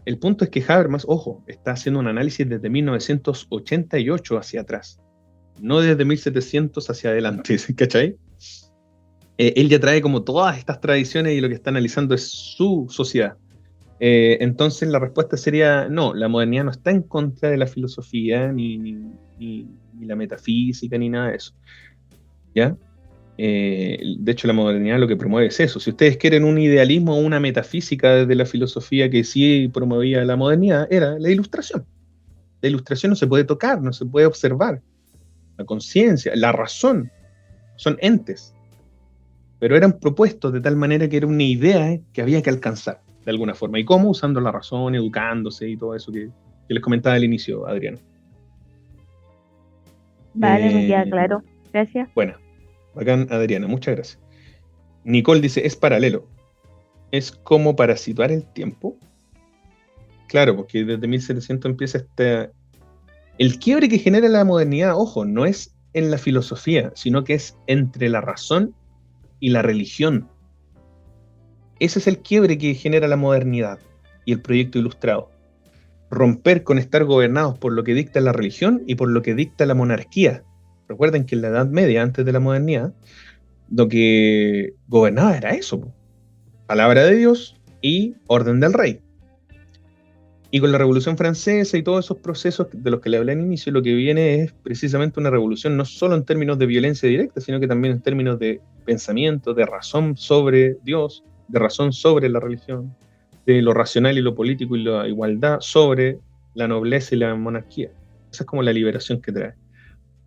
El punto es que Habermas, ojo, está haciendo un análisis desde 1988 hacia atrás, no desde 1700 hacia adelante, ¿cachai? Él ya trae como todas estas tradiciones y lo que está analizando es su sociedad. Entonces la respuesta sería no, la modernidad no está en contra de la filosofía ni la metafísica ni nada de eso. ¿Ya? De hecho, la modernidad lo que promueve es eso. Si ustedes quieren un idealismo o una metafísica desde la filosofía que sí promovía la modernidad, era la ilustración. La ilustración no se puede tocar, no se puede observar. La conciencia, la razón, son entes, pero eran propuestos de tal manera que era una idea que había que alcanzar de alguna forma. ¿Y cómo? Usando la razón, educándose y todo eso que les comentaba al inicio, Adrián. Vale, me queda claro. Gracias. Bueno, bacán, Adriana, muchas gracias. Nicole dice, es paralelo. Es como para situar el tiempo. Claro, porque desde 1700 empieza el quiebre que genera la modernidad, ojo, no es en la filosofía, sino que es entre la razón y la religión. Ese es el quiebre que genera la modernidad y el proyecto ilustrado. Romper con estar gobernados por lo que dicta la religión y por lo que dicta la monarquía. Recuerden que en la Edad Media, antes de la modernidad, lo que gobernaba era eso: palabra de Dios y orden del rey. Y con la Revolución Francesa y todos esos procesos de los que le hablé al inicio, lo que viene es precisamente una revolución, no solo en términos de violencia directa, sino que también en términos de pensamiento, de razón sobre Dios, de razón sobre la religión, de lo racional y lo político y la igualdad sobre la nobleza y la monarquía. Esa es como la liberación que trae.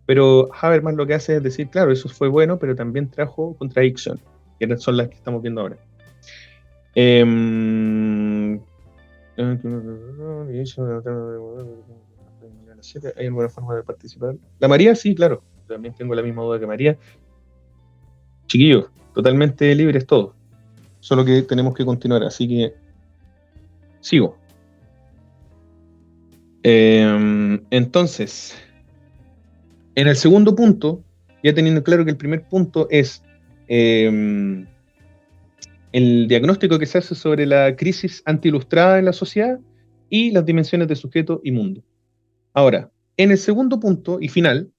Pero Habermas lo que hace es decir, claro, eso fue bueno, pero también trajo contradicción, que son las que estamos viendo ahora. ¿Hay alguna forma de participar? La María, sí, claro. También tengo la misma duda que María. Chiquillos, totalmente libres todos. Solo que tenemos que continuar, así que sigo. Entonces, en el segundo punto, ya teniendo claro que el primer punto es el diagnóstico que se hace sobre la crisis antiilustrada en la sociedad y las dimensiones de sujeto y mundo. Ahora, en el segundo punto y final,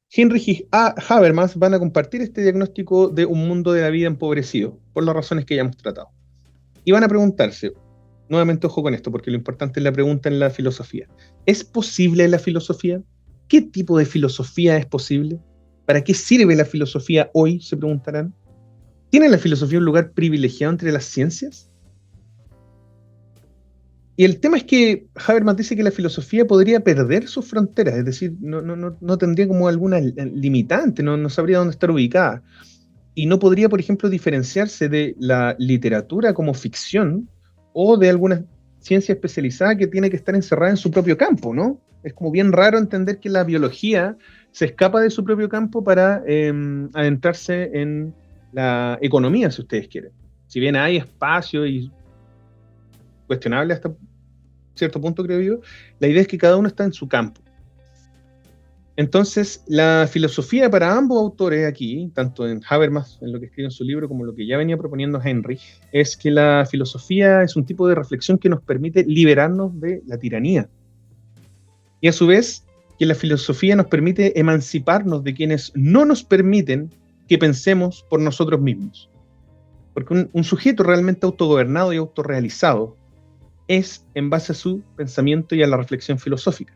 Heinrich y Habermas van a compartir este diagnóstico de un mundo de la vida empobrecido, por las razones que ya hemos tratado. Y van a preguntarse, nuevamente ojo con esto, porque lo importante es la pregunta en la filosofía. ¿Es posible la filosofía? ¿Qué tipo de filosofía es posible? ¿Para qué sirve la filosofía hoy? Se preguntarán. ¿Tiene la filosofía un lugar privilegiado entre las ciencias? Y el tema es que Habermas dice que la filosofía podría perder sus fronteras, es decir, no tendría como alguna limitante, no sabría dónde estar ubicada. Y no podría, por ejemplo, diferenciarse de la literatura como ficción o de alguna ciencia especializada que tiene que estar encerrada en su propio campo, ¿no? Es como bien raro entender que la biología se escapa de su propio campo para adentrarse en la economía, si ustedes quieren. Si bien hay espacio y cuestionable hasta cierto punto, creo yo, la idea es que cada uno está en su campo. Entonces, la filosofía para ambos autores aquí, tanto en Habermas, en lo que escribe en su libro, como lo que ya venía proponiendo Heinrich, es que la filosofía es un tipo de reflexión que nos permite liberarnos de la tiranía. Y a su vez, que la filosofía nos permite emanciparnos de quienes no nos permiten que pensemos por nosotros mismos. Porque un sujeto realmente autogobernado y autorrealizado es en base a su pensamiento y a la reflexión filosófica.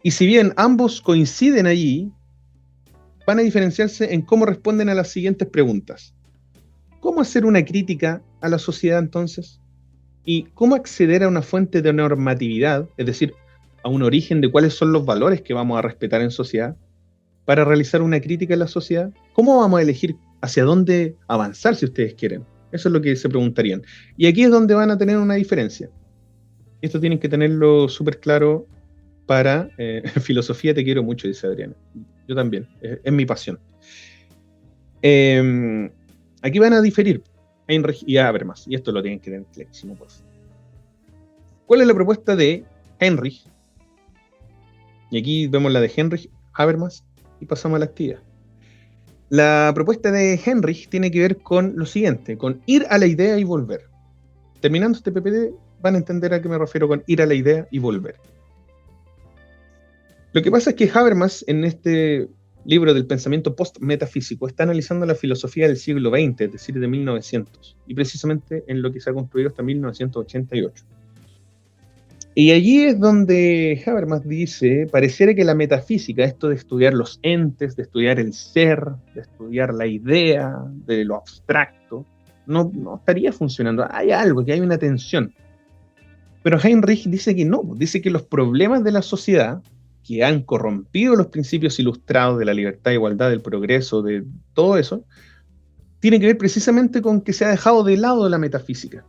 Y si bien ambos coinciden allí, van a diferenciarse en cómo responden a las siguientes preguntas. ¿Cómo hacer una crítica a la sociedad entonces? ¿Y cómo acceder a una fuente de normatividad, es decir, a un origen de cuáles son los valores que vamos a respetar en sociedad, para realizar una crítica a la sociedad? ¿Cómo vamos a elegir hacia dónde avanzar, si ustedes quieren? Eso es lo que se preguntarían. Y aquí es donde van a tener una diferencia. Esto tienen que tenerlo súper claro para filosofía. Te quiero mucho, dice Adriana. Yo también, es mi pasión. Aquí van a diferir Heinrich y Habermas, y esto lo tienen que tener clarísimo, por favor. ¿Cuál es la propuesta de Heinrich? Y aquí vemos la de Heinrich, Habermas, y pasamos a la actividad. La propuesta de Heinrich tiene que ver con lo siguiente, con ir a la idea y volver. Terminando este PPT, van a entender a qué me refiero con ir a la idea y volver. Lo que pasa es que Habermas, en este libro del pensamiento post-metafísico, está analizando la filosofía del siglo XX, es decir, de 1900, y precisamente en lo que se ha construido hasta 1988. Y allí es donde Habermas dice, pareciera que la metafísica, esto de estudiar los entes, de estudiar el ser, de estudiar la idea, de lo abstracto, no estaría funcionando. Hay algo, que hay una tensión. Pero Heinrich dice que no, dice que los problemas de la sociedad, que han corrompido los principios ilustrados de la libertad, igualdad, del progreso, de todo eso, tienen que ver precisamente con que se ha dejado de lado la metafísica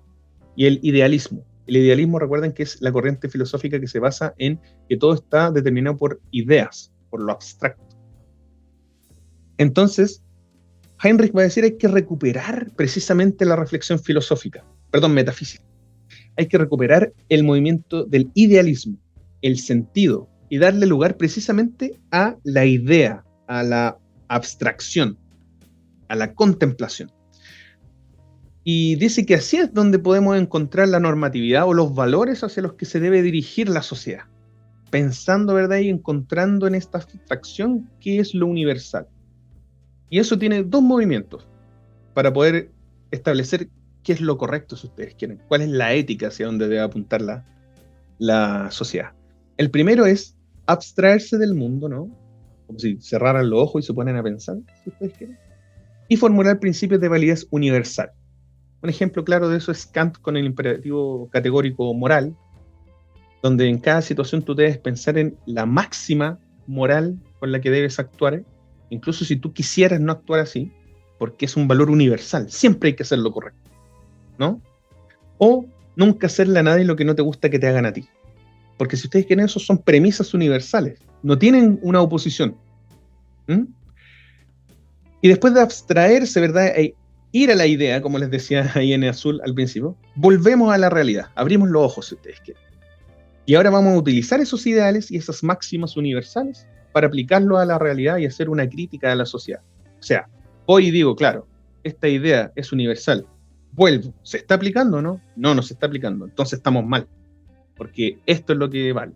y el idealismo. El idealismo, recuerden que es la corriente filosófica que se basa en que todo está determinado por ideas, por lo abstracto. Entonces, Heinrich va a decir que hay que recuperar precisamente la reflexión filosófica, metafísica. hay que recuperar el movimiento del idealismo, el sentido, y darle lugar precisamente a la idea, a la abstracción, a la contemplación. Y dice que así es donde podemos encontrar la normatividad o los valores hacia los que se debe dirigir la sociedad, pensando, ¿verdad? Y encontrando en esta abstracción qué es lo universal. Y eso tiene dos movimientos para poder establecer qué es lo correcto, si ustedes quieren, cuál es la ética hacia donde debe apuntar la sociedad. El primero es abstraerse del mundo, ¿no? Como si cerraran los ojos y se ponen a pensar, si ustedes quieren, y formular principios de validez universal. Un ejemplo claro de eso es Kant con el imperativo categórico moral, donde en cada situación tú debes pensar en la máxima moral con la que debes actuar, incluso si tú quisieras no actuar así, porque es un valor universal, siempre hay que hacer lo correcto, ¿no? O nunca hacerle a nadie lo que no te gusta que te hagan a ti, porque si ustedes quieren, eso son premisas universales, no tienen una oposición. Y después de abstraerse, ¿verdad?, ir a la idea, como les decía ahí en azul al principio, volvemos a la realidad, abrimos los ojos si ustedes quieren. Y ahora vamos a utilizar esos ideales y esas máximas universales para aplicarlo a la realidad y hacer una crítica a la sociedad. O sea, hoy digo, claro, esta idea es universal, vuelvo, ¿se está aplicando o no? No, no se está aplicando, entonces estamos mal, porque esto es lo que vale.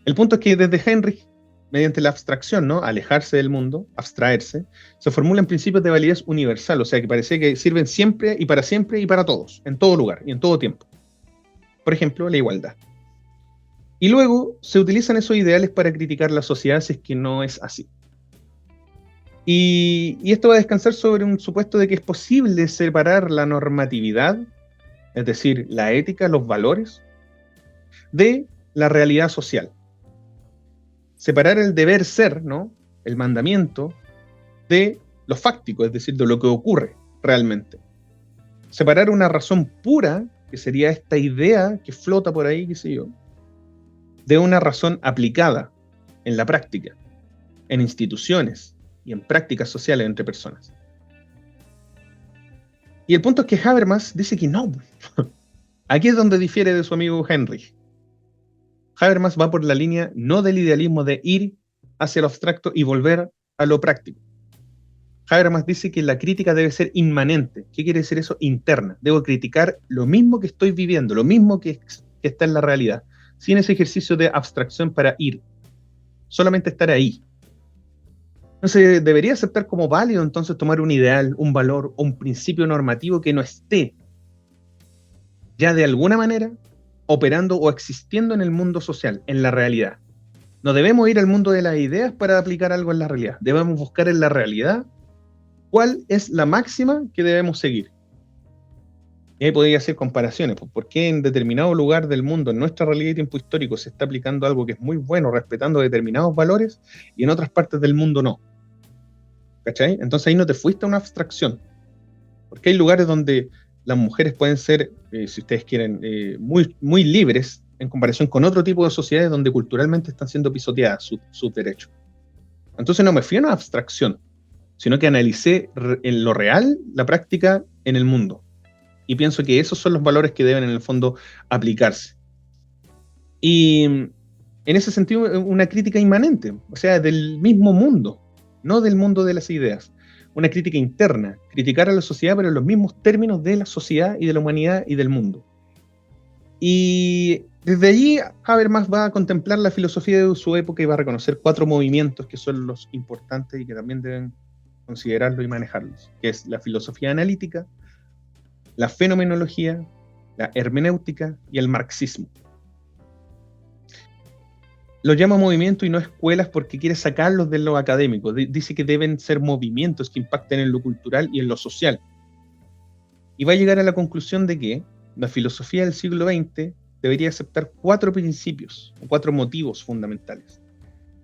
El punto es que desde Heinrich, mediante la abstracción, ¿no?, alejarse del mundo, abstraerse, se formulan principios de validez universal, o sea, que parece que sirven siempre y para todos, en todo lugar y en todo tiempo. Por ejemplo, la igualdad. Y luego se utilizan esos ideales para criticar la sociedad si es que no es así. Y esto va a descansar sobre un supuesto de que es posible separar la normatividad, es decir, la ética, los valores, de la realidad social. Separar el deber ser, ¿no?, el mandamiento, de lo fáctico, es decir, de lo que ocurre realmente. Separar una razón pura, que sería esta idea que flota por ahí, qué sé yo, de una razón aplicada en la práctica, en instituciones y en prácticas sociales entre personas. Y el punto es que Habermas dice que no. Aquí es donde difiere de su amigo Heinrich. Habermas va por la línea no del idealismo de ir hacia lo abstracto y volver a lo práctico. Habermas dice que la crítica debe ser inmanente. ¿Qué quiere decir eso? Interna. Debo criticar lo mismo que estoy viviendo, lo mismo que está en la realidad, sin ese ejercicio de abstracción para ir. Solamente estar ahí. No se debería aceptar como válido entonces tomar un ideal, un valor o un principio normativo que no esté ya de alguna manera operando o existiendo en el mundo social, en la realidad. No debemos ir al mundo de las ideas para aplicar algo en la realidad. Debemos buscar en la realidad cuál es la máxima que debemos seguir. Y ahí podría hacer comparaciones. ¿Por qué en determinado lugar del mundo, en nuestra realidad y tiempo histórico, se está aplicando algo que es muy bueno, respetando determinados valores, y en otras partes del mundo no? ¿Cachai? Entonces ahí no te fuiste a una abstracción. Porque hay lugares donde las mujeres pueden ser, si ustedes quieren, muy, muy libres en comparación con otro tipo de sociedades donde culturalmente están siendo pisoteadas sus derechos. Entonces no me fui a una abstracción, sino que analicé en lo real la práctica en el mundo. Y pienso que esos son los valores que deben en el fondo aplicarse. Y en ese sentido, una crítica inmanente, o sea, del mismo mundo, no del mundo de las ideas. Una crítica interna, criticar a la sociedad, pero en los mismos términos de la sociedad y de la humanidad y del mundo. Y desde allí Habermas va a contemplar la filosofía de su época y va a reconocer 4 movimientos que son los importantes y que también deben considerarlos y manejarlos, que es la filosofía analítica, la fenomenología, la hermenéutica y el marxismo. Los llama movimiento y no escuelas porque quiere sacarlos de lo académico. Dice que deben ser movimientos que impacten en lo cultural y en lo social. Y va a llegar a la conclusión de que la filosofía del siglo XX debería aceptar 4 principios, o 4 motivos fundamentales,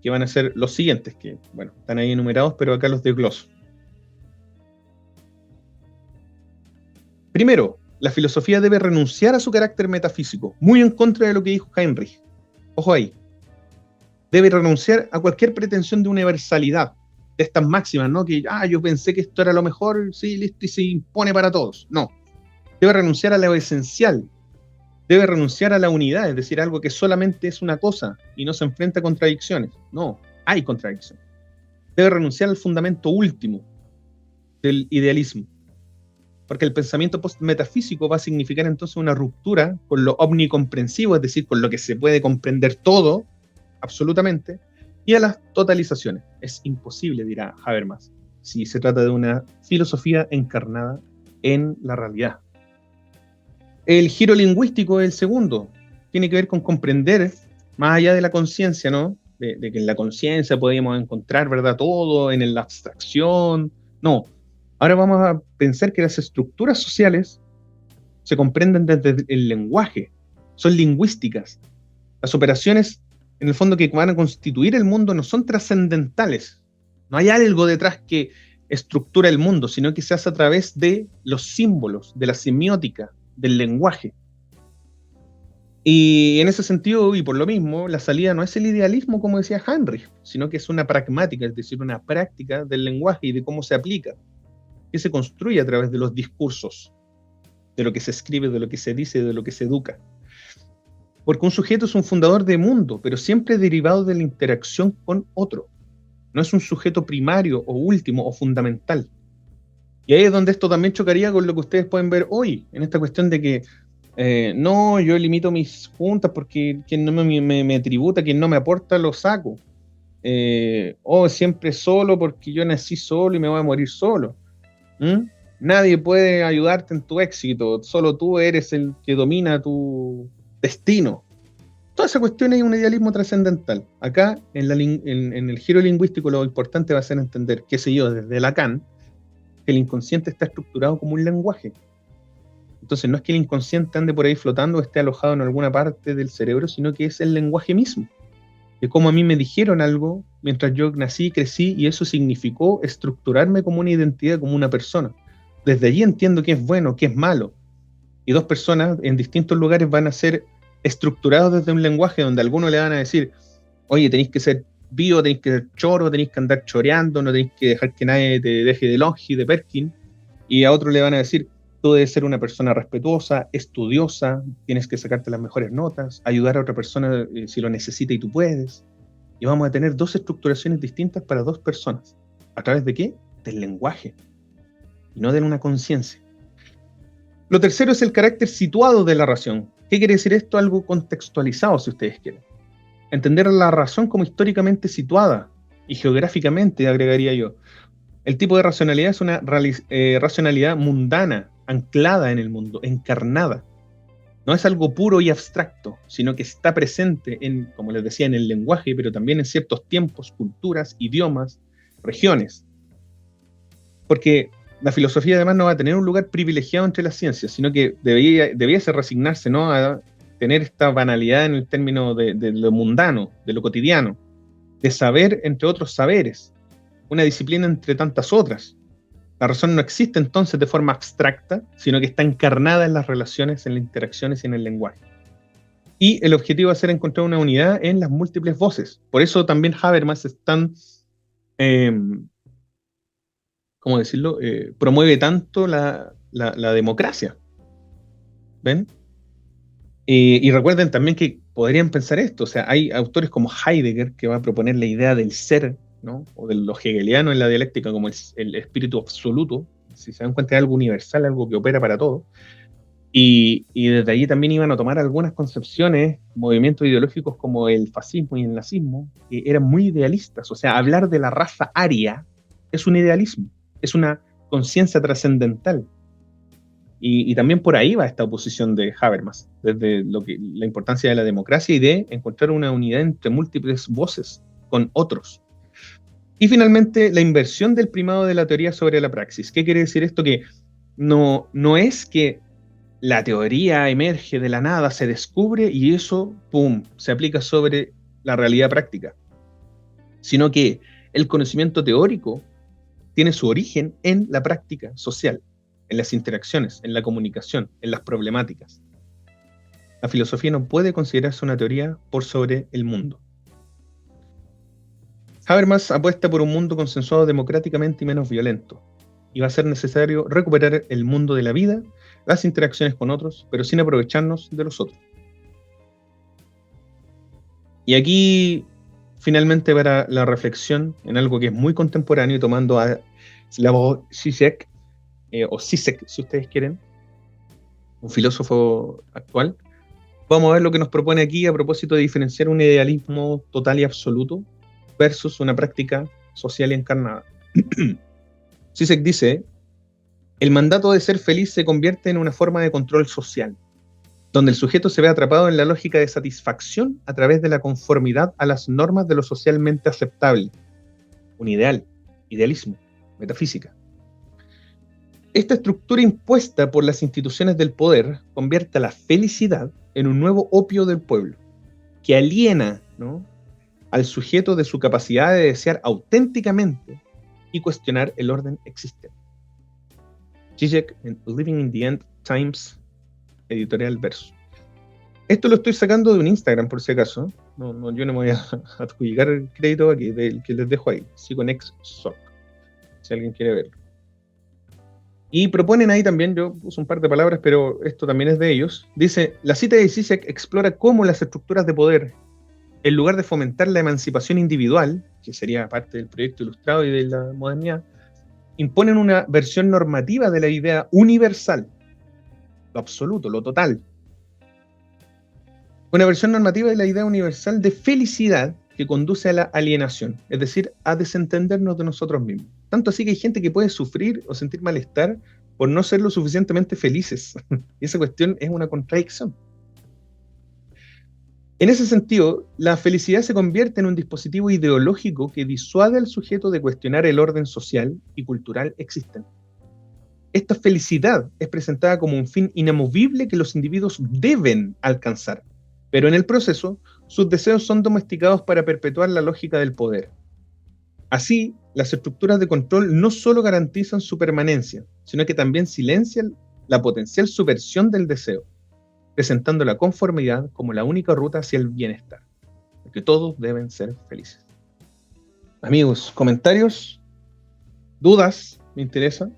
que van a ser los siguientes, que, bueno, están ahí enumerados, pero acá los desgloso. Primero, la filosofía debe renunciar a su carácter metafísico, muy en contra de lo que dijo Heinrich. Ojo ahí. Debe renunciar a cualquier pretensión de universalidad, de estas máximas, ¿no? Que, yo pensé que esto era lo mejor, sí, listo, y se impone para todos. No. Debe renunciar a lo esencial, Debe renunciar a la unidad, es decir, algo que solamente es una cosa y no se enfrenta a contradicciones. No, hay contradicciones. Debe renunciar al fundamento último del idealismo, porque el pensamiento post-metafísico va a significar entonces una ruptura con lo omnicomprensivo, es decir, con lo que se puede comprender todo, absolutamente, y a las totalizaciones. Es imposible, dirá Habermas, si se trata de una filosofía encarnada en la realidad. El giro lingüístico es el segundo, tiene que ver con comprender, más allá de la conciencia, ¿no? De que en la conciencia podemos encontrar, ¿verdad?, todo, en la abstracción. No, ahora vamos a pensar que las estructuras sociales se comprenden desde el lenguaje, son lingüísticas. Las operaciones, en el fondo, que van a constituir el mundo no son trascendentales. No hay algo detrás que estructura el mundo, sino que se hace a través de los símbolos, de la semiótica, del lenguaje. Y en ese sentido, y por lo mismo, la salida no es el idealismo, como decía Heinrich, sino que es una pragmática, es decir, una práctica del lenguaje y de cómo se aplica, que se construye a través de los discursos, de lo que se escribe, de lo que se dice, de lo que se educa. Porque un sujeto es un fundador de mundo, pero siempre derivado de la interacción con otro. No es un sujeto primario o último o fundamental. Y ahí es donde esto también chocaría con lo que ustedes pueden ver hoy, en esta cuestión de que no, yo limito mis juntas porque quien no me tributa, quien no me aporta, lo saco. O siempre solo porque yo nací solo y me voy a morir solo. Nadie puede ayudarte en tu éxito, solo tú eres el que domina tu destino. Toda esa cuestión es un idealismo trascendental. Acá, en el giro lingüístico, lo importante va a ser entender, qué sé yo, desde Lacan, que el inconsciente está estructurado como un lenguaje. Entonces no es que el inconsciente ande por ahí flotando o esté alojado en alguna parte del cerebro, sino que es el lenguaje mismo. De cómo a mí me dijeron algo mientras yo nací, crecí, y eso significó estructurarme como una identidad, como una persona. Desde allí entiendo qué es bueno, qué es malo. Y dos personas en distintos lugares van a ser estructurados desde un lenguaje donde a algunos le van a decir, oye, tenéis que ser vivo, tenéis que ser choro, tenéis que andar choreando, no tenéis que dejar que nadie te deje de longi, de Perkin. Y a otros le van a decir, tú debes ser una persona respetuosa, estudiosa, tienes que sacarte las mejores notas, ayudar a otra persona si lo necesita y tú puedes. Y vamos a tener dos estructuraciones distintas para dos personas. ¿A través de qué? Del lenguaje. Y no de una conciencia. Lo tercero es el carácter situado de la razón. ¿Qué quiere decir esto? Algo contextualizado, si ustedes quieren. Entender la razón como históricamente situada y geográficamente, agregaría yo. El tipo de racionalidad es una racionalidad mundana, anclada en el mundo, encarnada. No es algo puro y abstracto, sino que está presente en, como les decía, en el lenguaje, pero también en ciertos tiempos, culturas, idiomas, regiones. Porque la filosofía además no va a tener un lugar privilegiado entre las ciencias, sino que debiese resignarse, ¿no?, a tener esta banalidad en el término de lo mundano, de lo cotidiano, de saber entre otros saberes, una disciplina entre tantas otras. La razón no existe entonces de forma abstracta, sino que está encarnada en las relaciones, en las interacciones y en el lenguaje. Y el objetivo va a ser encontrar una unidad en las múltiples voces. Por eso también Habermas es tan, ¿cómo decirlo?, promueve tanto la democracia. ¿Ven? Y recuerden también que podrían pensar esto, o sea, hay autores como Heidegger que va a proponer la idea del ser, ¿no?, o de lo hegeliano en la dialéctica como el espíritu absoluto, si se dan cuenta de algo universal, algo que opera para todo, y desde allí también iban a tomar algunas concepciones, movimientos ideológicos como el fascismo y el nazismo, que eran muy idealistas, o sea, hablar de la raza aria es un idealismo, es una conciencia trascendental. Y también por ahí va esta oposición de Habermas, desde la importancia de la democracia y de encontrar una unidad entre múltiples voces con otros. Y finalmente, la inversión del primado de la teoría sobre la praxis. ¿Qué quiere decir esto? Que no es que la teoría emerge de la nada, se descubre y eso, ¡pum!, se aplica sobre la realidad práctica, sino que el conocimiento teórico tiene su origen en la práctica social, en las interacciones, en la comunicación, en las problemáticas. La filosofía no puede considerarse una teoría por sobre el mundo. Habermas apuesta por un mundo consensuado democráticamente y menos violento, y va a ser necesario recuperar el mundo de la vida las interacciones con otros, pero sin aprovecharnos de los otros. Y aquí, finalmente, para la reflexión en algo que es muy contemporáneo, tomando a Slavoj Žižek, o Zizek, si ustedes quieren, un filósofo actual, vamos a ver lo que nos propone aquí a propósito de diferenciar un idealismo total y absoluto versus una práctica social y encarnada. Zizek dice: el mandato de ser feliz se convierte en una forma de control social, donde el sujeto se ve atrapado en la lógica de satisfacción a través de la conformidad a las normas de lo socialmente aceptable. Un ideal, idealismo, metafísica. Esta estructura impuesta por las instituciones del poder convierte a la felicidad en un nuevo opio del pueblo, que aliena, ¿no?, al sujeto de su capacidad de desear auténticamente y cuestionar el orden existente. Zizek en Living in the End Times, editorial Verso. Esto lo estoy sacando de un Instagram, por si acaso. Yo no me voy a adjudicar el crédito aquí, del que les dejo ahí, Siconex-Soc, si alguien quiere verlo. Y proponen ahí también, yo puse un par de palabras, pero esto también es de ellos. Dice: la cita de Zizek explora cómo las estructuras de poder, en lugar de fomentar la emancipación individual, que sería parte del proyecto ilustrado y de la modernidad, imponen una versión normativa de la idea universal, lo absoluto, lo total. Una versión normativa de la idea universal de felicidad que conduce a la alienación, es decir, a desentendernos de nosotros mismos. Tanto así que hay gente que puede sufrir o sentir malestar por no ser lo suficientemente felices. Y esa cuestión es una contradicción. En ese sentido, la felicidad se convierte en un dispositivo ideológico que disuade al sujeto de cuestionar el orden social y cultural existente. Esta felicidad es presentada como un fin inamovible que los individuos deben alcanzar, pero en el proceso, sus deseos son domesticados para perpetuar la lógica del poder. Así, las estructuras de control no solo garantizan su permanencia, sino que también silencian la potencial subversión del deseo, presentando la conformidad como la única ruta hacia el bienestar, porque todos deben ser felices. Amigos, comentarios, dudas, me interesa.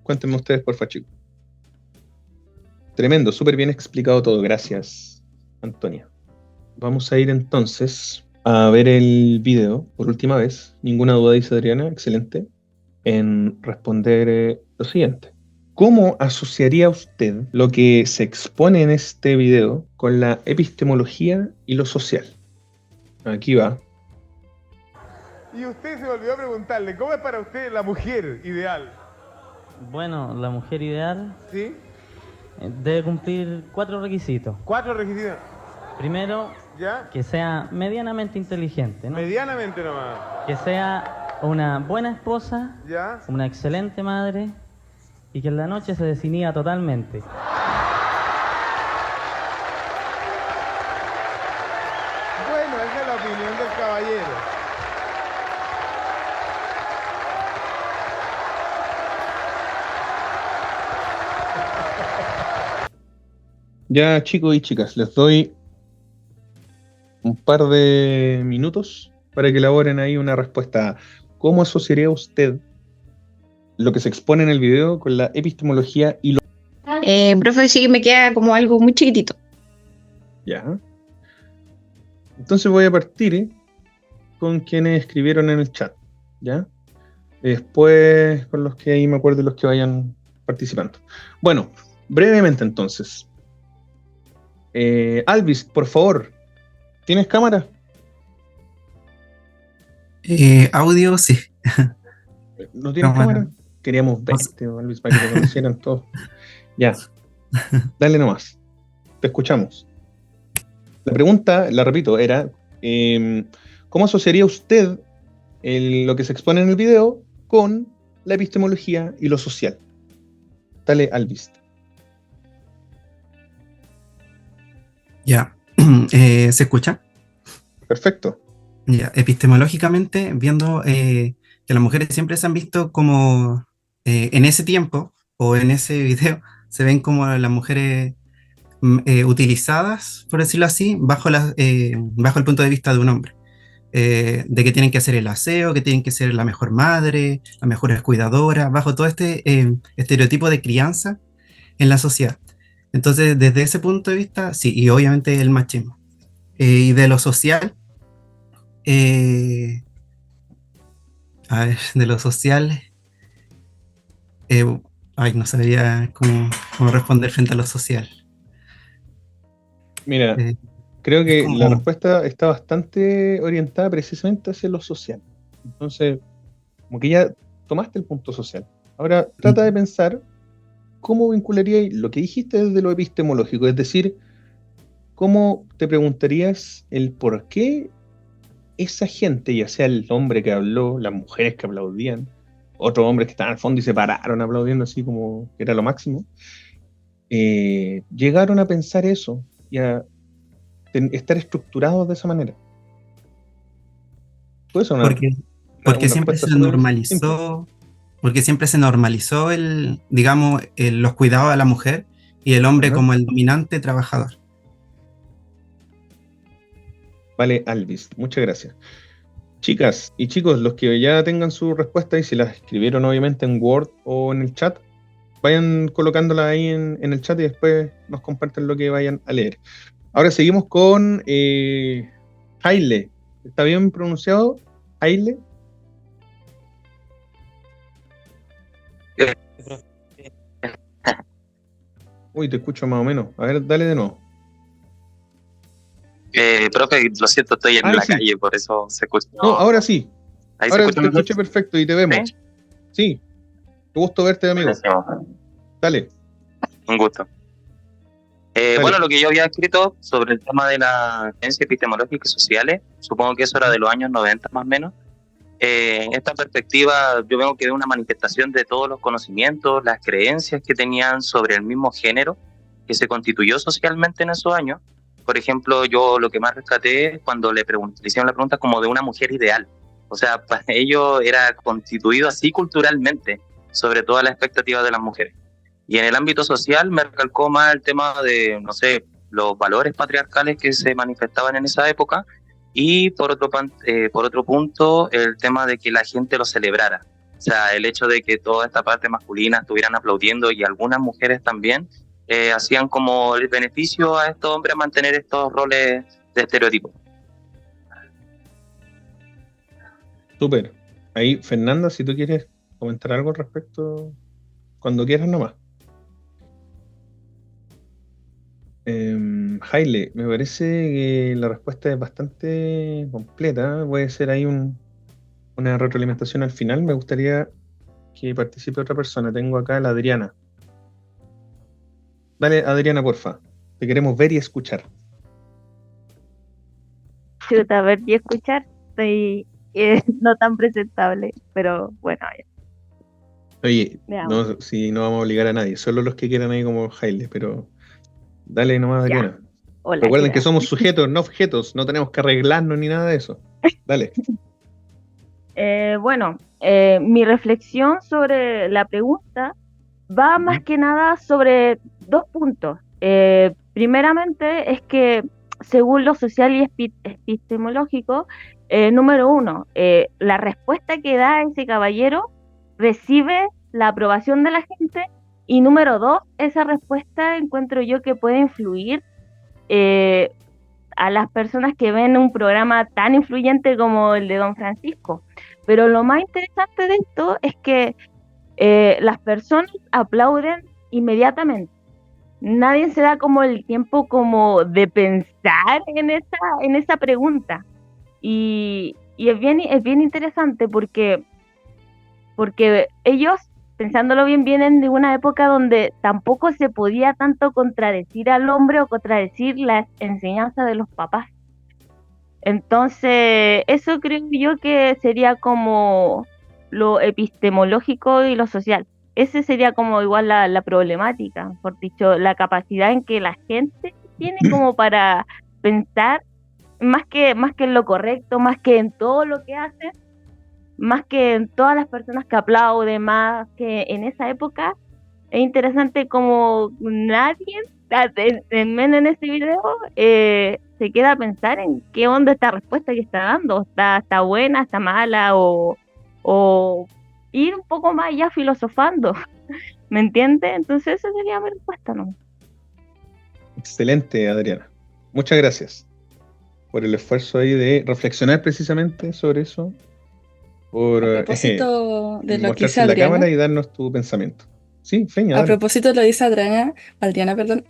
Cuéntenme ustedes, por favor, chicos. Tremendo, súper bien explicado todo, gracias, Antonia. Vamos a ir entonces a ver el video por última vez. Ninguna duda, dice Adriana, excelente, en responder lo siguiente. ¿Cómo asociaría usted lo que se expone en este video con la epistemología y lo social? Aquí va. Y usted se me olvidó preguntarle, ¿cómo es para usted la mujer ideal? Bueno, la mujer ideal ¿Sí? debe cumplir 4 requisitos. 4 requisitos. Primero, ¿Ya? que sea medianamente inteligente, ¿no? Medianamente nomás. Que sea una buena esposa, ¿Ya? una excelente madre y que en la noche se desinhiba totalmente. Bueno, esa es la opinión del caballero. Ya, chicos y chicas, les doy un par de minutos para que elaboren ahí una respuesta. ¿Cómo asociaría usted lo que se expone en el video con la epistemología y lo... Profe, sí me queda como algo muy chiquitito. Ya. Entonces voy a partir con quienes escribieron en el chat, ¿ya? Después con los que ahí me acuerdo y los que vayan participando. Bueno, brevemente entonces. Alvis, por favor, ¿tienes cámara? Audio, sí. ¿No tienes Cámara. cámara? Queríamos verte, Alvis, para que te conocieran todos. Ya, dale nomás. Te escuchamos. La pregunta, la repito, era ¿cómo asociaría usted lo que se expone en el video con la epistemología y lo social? Dale, Alvis. Ya. ¿Se escucha? Perfecto. Ya. Epistemológicamente, viendo que las mujeres siempre se han visto como en ese tiempo o en ese video, se ven como las mujeres utilizadas, por decirlo así, bajo el punto de vista de un hombre. De que tienen que hacer el aseo, que tienen que ser la mejor madre, la mejor cuidadora, bajo todo este estereotipo de crianza en la sociedad. Entonces, desde ese punto de vista, sí, y obviamente el machismo. Y de lo social, eh, a ver, de lo social, eh, ay, no sabría cómo responder frente a lo social. Mira, Eh, creo es que la como, respuesta está bastante orientada precisamente hacia lo social. Entonces, como que ya tomaste el punto social. Ahora trata de pensar cómo vincularías lo que dijiste desde lo epistemológico, es decir, cómo te preguntarías el por qué esa gente, ya sea el hombre que habló, las mujeres que aplaudían, otros hombres que estaban al fondo y se pararon aplaudiendo así como que era lo máximo, llegaron a pensar eso y a estar estructurados de esa manera. Puede ser porque, porque una siempre respuesta se súper simple. normalizó, porque siempre se normalizó digamos, los cuidados a la mujer y el hombre Ajá. como el dominante trabajador. Vale, Alvis, muchas gracias. Chicas y chicos, los que ya tengan su respuesta y si las escribieron obviamente en Word o en el chat, vayan colocándola ahí en el chat y después nos comparten lo que vayan a leer. Ahora seguimos con Haile. ¿Está bien pronunciado? Haile. Uy, te escucho más o menos. A ver, dale de nuevo. Profe, lo siento, estoy en Ahí la sí. calle, por eso se escucha. No, ahora sí. Ahí se Ahora escucha te mejor. escuché perfecto y te vemos. ¿Sí? Sí. Qué gusto verte, amigo. Buenísimo. Dale, Un gusto. dale. Bueno, lo que yo había escrito sobre el tema de las ciencias epistemológicas y sociales, supongo que eso era de los años 90 más o menos. En esta perspectiva, yo veo que es una manifestación de todos los conocimientos, las creencias que tenían sobre el mismo género que se constituyó socialmente en esos años. Por ejemplo, yo lo que más rescaté es cuando le hicieron la pregunta como de una mujer ideal. O sea, para ellos era constituido así culturalmente, sobre todas las expectativas de las mujeres. Y en el ámbito social me recalcó más el tema de, no sé, los valores patriarcales que se manifestaban en esa época y por otro punto el tema de que la gente lo celebrara. O sea, el hecho de que toda esta parte masculina estuvieran aplaudiendo y algunas mujeres también hacían como el beneficio a estos hombres a mantener estos roles de estereotipo. Súper. Ahí, Fernanda, si tú quieres comentar algo al respecto, cuando quieras nomás. Jaile, me parece que la respuesta es bastante completa. Puede ser ahí una retroalimentación al final. Me gustaría que participe otra persona. Tengo acá a la Adriana. Dale, Adriana, porfa. Te queremos ver y escuchar. Chuta, ver y escuchar, estoy no tan presentable, pero bueno, ya, Oye, veamos. no, si no vamos a obligar a nadie, solo los que quieran ahí como Jaile, pero dale nomás, Ya, Adriana. hola, ¿qué Recuerden que tal? somos sujetos, no objetos, no tenemos que arreglarnos ni nada de eso. Dale. Bueno, mi reflexión sobre la pregunta va más que nada sobre dos puntos. Primeramente es que según lo social y epistemológico, número uno, la respuesta que da ese caballero recibe la aprobación de la gente y número dos, esa respuesta encuentro yo que puede influir eh, a las personas que ven un programa tan influyente como el de Don Francisco. Pero lo más interesante de esto es que las personas aplauden inmediatamente. Nadie se da como el tiempo como de pensar en esa pregunta. Y es bien interesante porque ellos, pensándolo bien, vienen de una época donde tampoco se podía tanto contradecir al hombre o contradecir las enseñanzas de los papás. Entonces, eso creo yo que sería como lo epistemológico y lo social. Ese sería como igual la problemática, por dicho, la capacidad en que la gente tiene como para pensar más que en lo correcto, más que en todo lo que hace, más que en todas las personas que aplauden, más que en esa época. Es interesante como nadie, en este video, se queda a pensar en qué onda esta respuesta que está dando. Está buena, está mala, o ir un poco más allá filosofando. ¿Me entiende? Entonces esa sería mi respuesta, ¿no? Excelente, Adriana. Muchas gracias por el esfuerzo ahí de reflexionar precisamente sobre eso, por A propósito de lo que dice mostrarse en la Adriana, cámara y darnos tu pensamiento. Sí, Feña, a dale. propósito de lo que dice Adriana, perdón,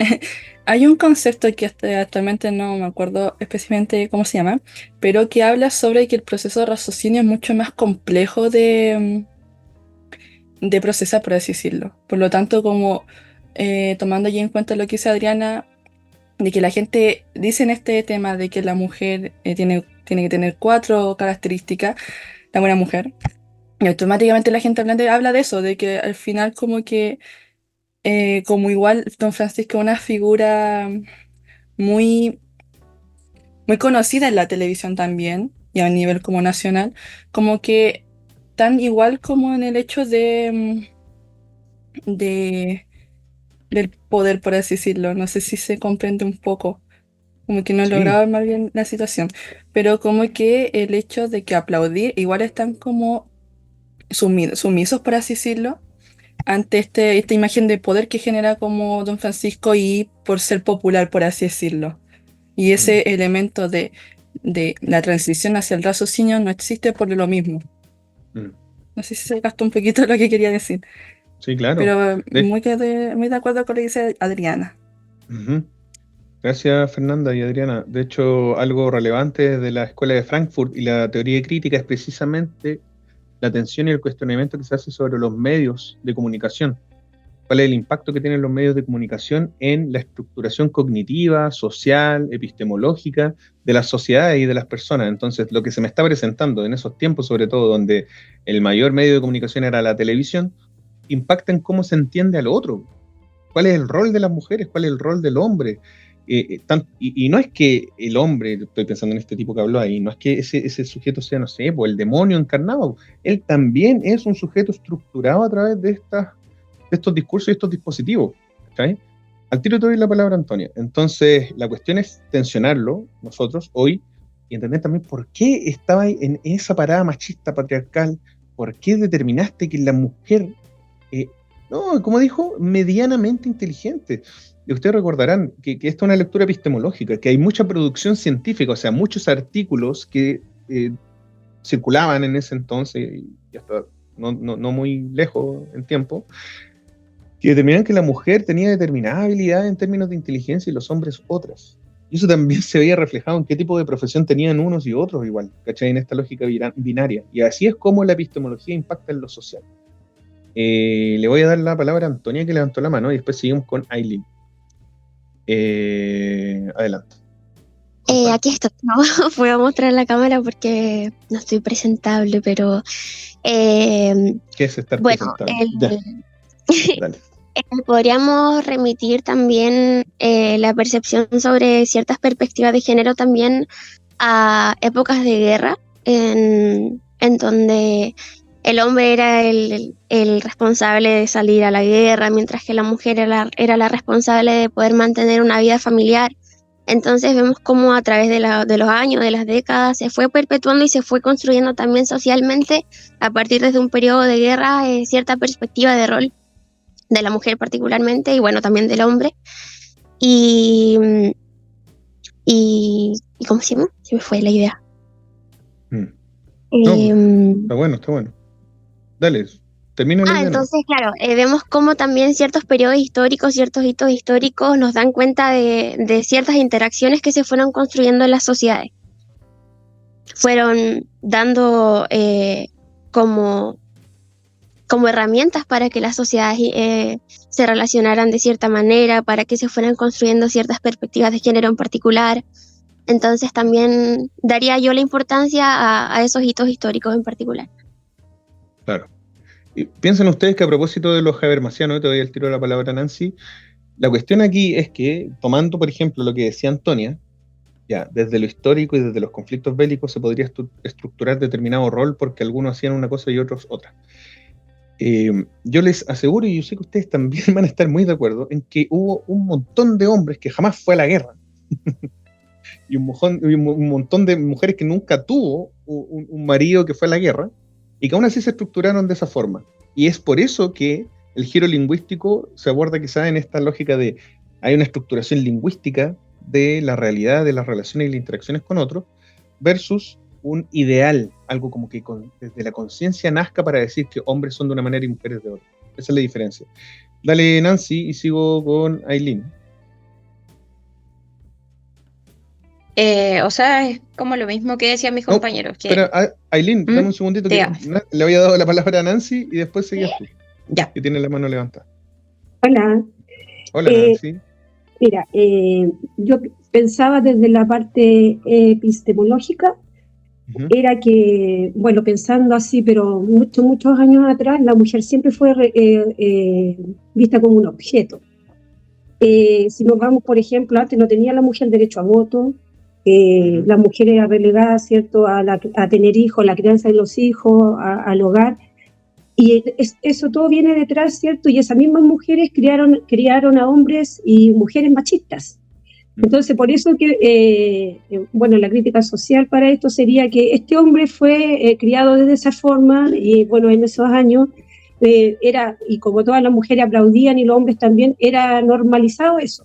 hay un concepto que actualmente no me acuerdo específicamente cómo se llama, pero que habla sobre que el proceso de raciocinio es mucho más complejo de procesar, por así decirlo. Por lo tanto, como tomando ya en cuenta lo que dice Adriana, de que la gente dice en este tema de que la mujer tiene que tener 4 características, la buena mujer, y automáticamente la gente habla de eso, de que al final como que, como igual Don Francisco es una figura muy, muy conocida en la televisión también, y a nivel como nacional, como que tan igual como en el hecho de del poder, por así decirlo. No sé si se comprende un poco, como que no Sí, lograba más bien la situación, pero como que el hecho de que aplaudir, igual están como sumisos, por así decirlo, ante esta imagen de poder que genera como Don Francisco y por ser popular, por así decirlo. Y ese elemento de la transición hacia el raciocinio no existe por lo mismo. mm, No sé si se gastó un poquito lo que quería decir, sí, claro. pero De- muy de acuerdo con lo que dice Adriana. Ujú. Gracias, Fernanda y Adriana. De hecho, algo relevante de la Escuela de Frankfurt y la teoría crítica es precisamente la atención y el cuestionamiento que se hace sobre los medios de comunicación. ¿Cuál es el impacto que tienen los medios de comunicación en la estructuración cognitiva, social, epistemológica de las sociedades y de las personas? Entonces, lo que se me está presentando en esos tiempos, sobre todo donde el mayor medio de comunicación era la televisión, impacta en cómo se entiende al otro. ¿Cuál es el rol de las mujeres? ¿Cuál es el rol del hombre? Y no es que el hombre, estoy pensando en este tipo que habló ahí, no es que ese sujeto sea, no sé, pues el demonio encarnado. Él también es un sujeto estructurado a través de estos discursos y estos dispositivos. ¿Okay? Al tiro te doy la palabra, Antonia. Entonces, la cuestión es tensionarlo nosotros hoy y entender también por qué estaba en esa parada machista patriarcal, por qué determinaste que la mujer, eh, no, como dijo, medianamente inteligente. Y ustedes recordarán que esta es una lectura epistemológica, que hay mucha producción científica, o sea, muchos artículos que circulaban en ese entonces, y hasta no muy lejos en tiempo, que determinan que la mujer tenía determinada habilidad en términos de inteligencia y los hombres otras. Y eso también se veía reflejado en qué tipo de profesión tenían unos y otros igual, ¿cachai? En esta lógica binaria. Y así es como la epistemología impacta en lo social. Le voy a dar la palabra a Antonia, que levantó la mano, y después seguimos con Aileen. Adelante. Aquí estoy, no voy a mostrar la cámara porque no estoy presentable, pero ¿Qué es estar bueno, presentable? Dale. podríamos remitir también la percepción sobre ciertas perspectivas de género también a épocas de guerra, en donde el hombre era el responsable de salir a la guerra, mientras que la mujer era la responsable de poder mantener una vida familiar. Entonces vemos cómo a través de los años, de las décadas, se fue perpetuando y se fue construyendo también socialmente, a partir de un periodo de guerra, cierta perspectiva de rol de la mujer particularmente, y bueno, también del hombre. Y ¿cómo se llama? Se me fue la idea. No, está bueno. Dale, termina la idea. Entonces, claro, vemos cómo también ciertos periodos históricos, ciertos hitos históricos nos dan cuenta de ciertas interacciones que se fueron construyendo en las sociedades. Fueron dando como herramientas para que las sociedades se relacionaran de cierta manera, para que se fueran construyendo ciertas perspectivas de género en particular. Entonces también daría yo la importancia a esos hitos históricos en particular. Claro. Y piensen ustedes que a propósito de los habermasianos, te doy el tiro de la palabra, Nancy, la cuestión aquí es que, tomando por ejemplo lo que decía Antonia, ya, desde lo histórico y desde los conflictos bélicos se podría estructurar determinado rol porque algunos hacían una cosa y otros otra. Yo les aseguro, y yo sé que ustedes también van a estar muy de acuerdo, en que hubo un montón de hombres que jamás fue a la guerra y un montón de mujeres que nunca tuvo un marido que fue a la guerra y que aún así se estructuraron de esa forma. Y es por eso que el giro lingüístico se aborda quizás en esta lógica de hay una estructuración lingüística de la realidad, de las relaciones y las interacciones con otros, versus un ideal, algo como que desde la conciencia nazca para decir que hombres son de una manera y mujeres de otra. Esa es la diferencia. Dale, Nancy, y sigo con Aileen. O sea, es como lo mismo que decían mis compañeros. Que... Espera, Aileen, dame un segundito, que Dígame. le había dado la palabra a Nancy y después seguías tú, Ya. que tiene la mano levantada. Hola. Hola, Nancy. Mira, yo pensaba desde la parte epistemológica, era que, bueno, pensando así, pero muchos años atrás, la mujer siempre fue vista como un objeto. Si nos vamos, por ejemplo, antes no tenía la mujer derecho a voto, la mujer era relegada, ¿cierto?, a tener hijos, la crianza de los hijos, al hogar. Y eso todo viene detrás, ¿cierto? Y esas mismas mujeres criaron a hombres y mujeres machistas. Entonces, por eso que, bueno, la crítica social para esto sería que este hombre fue criado de esa forma y, bueno, en esos años y como todas las mujeres aplaudían y los hombres también, era normalizado eso.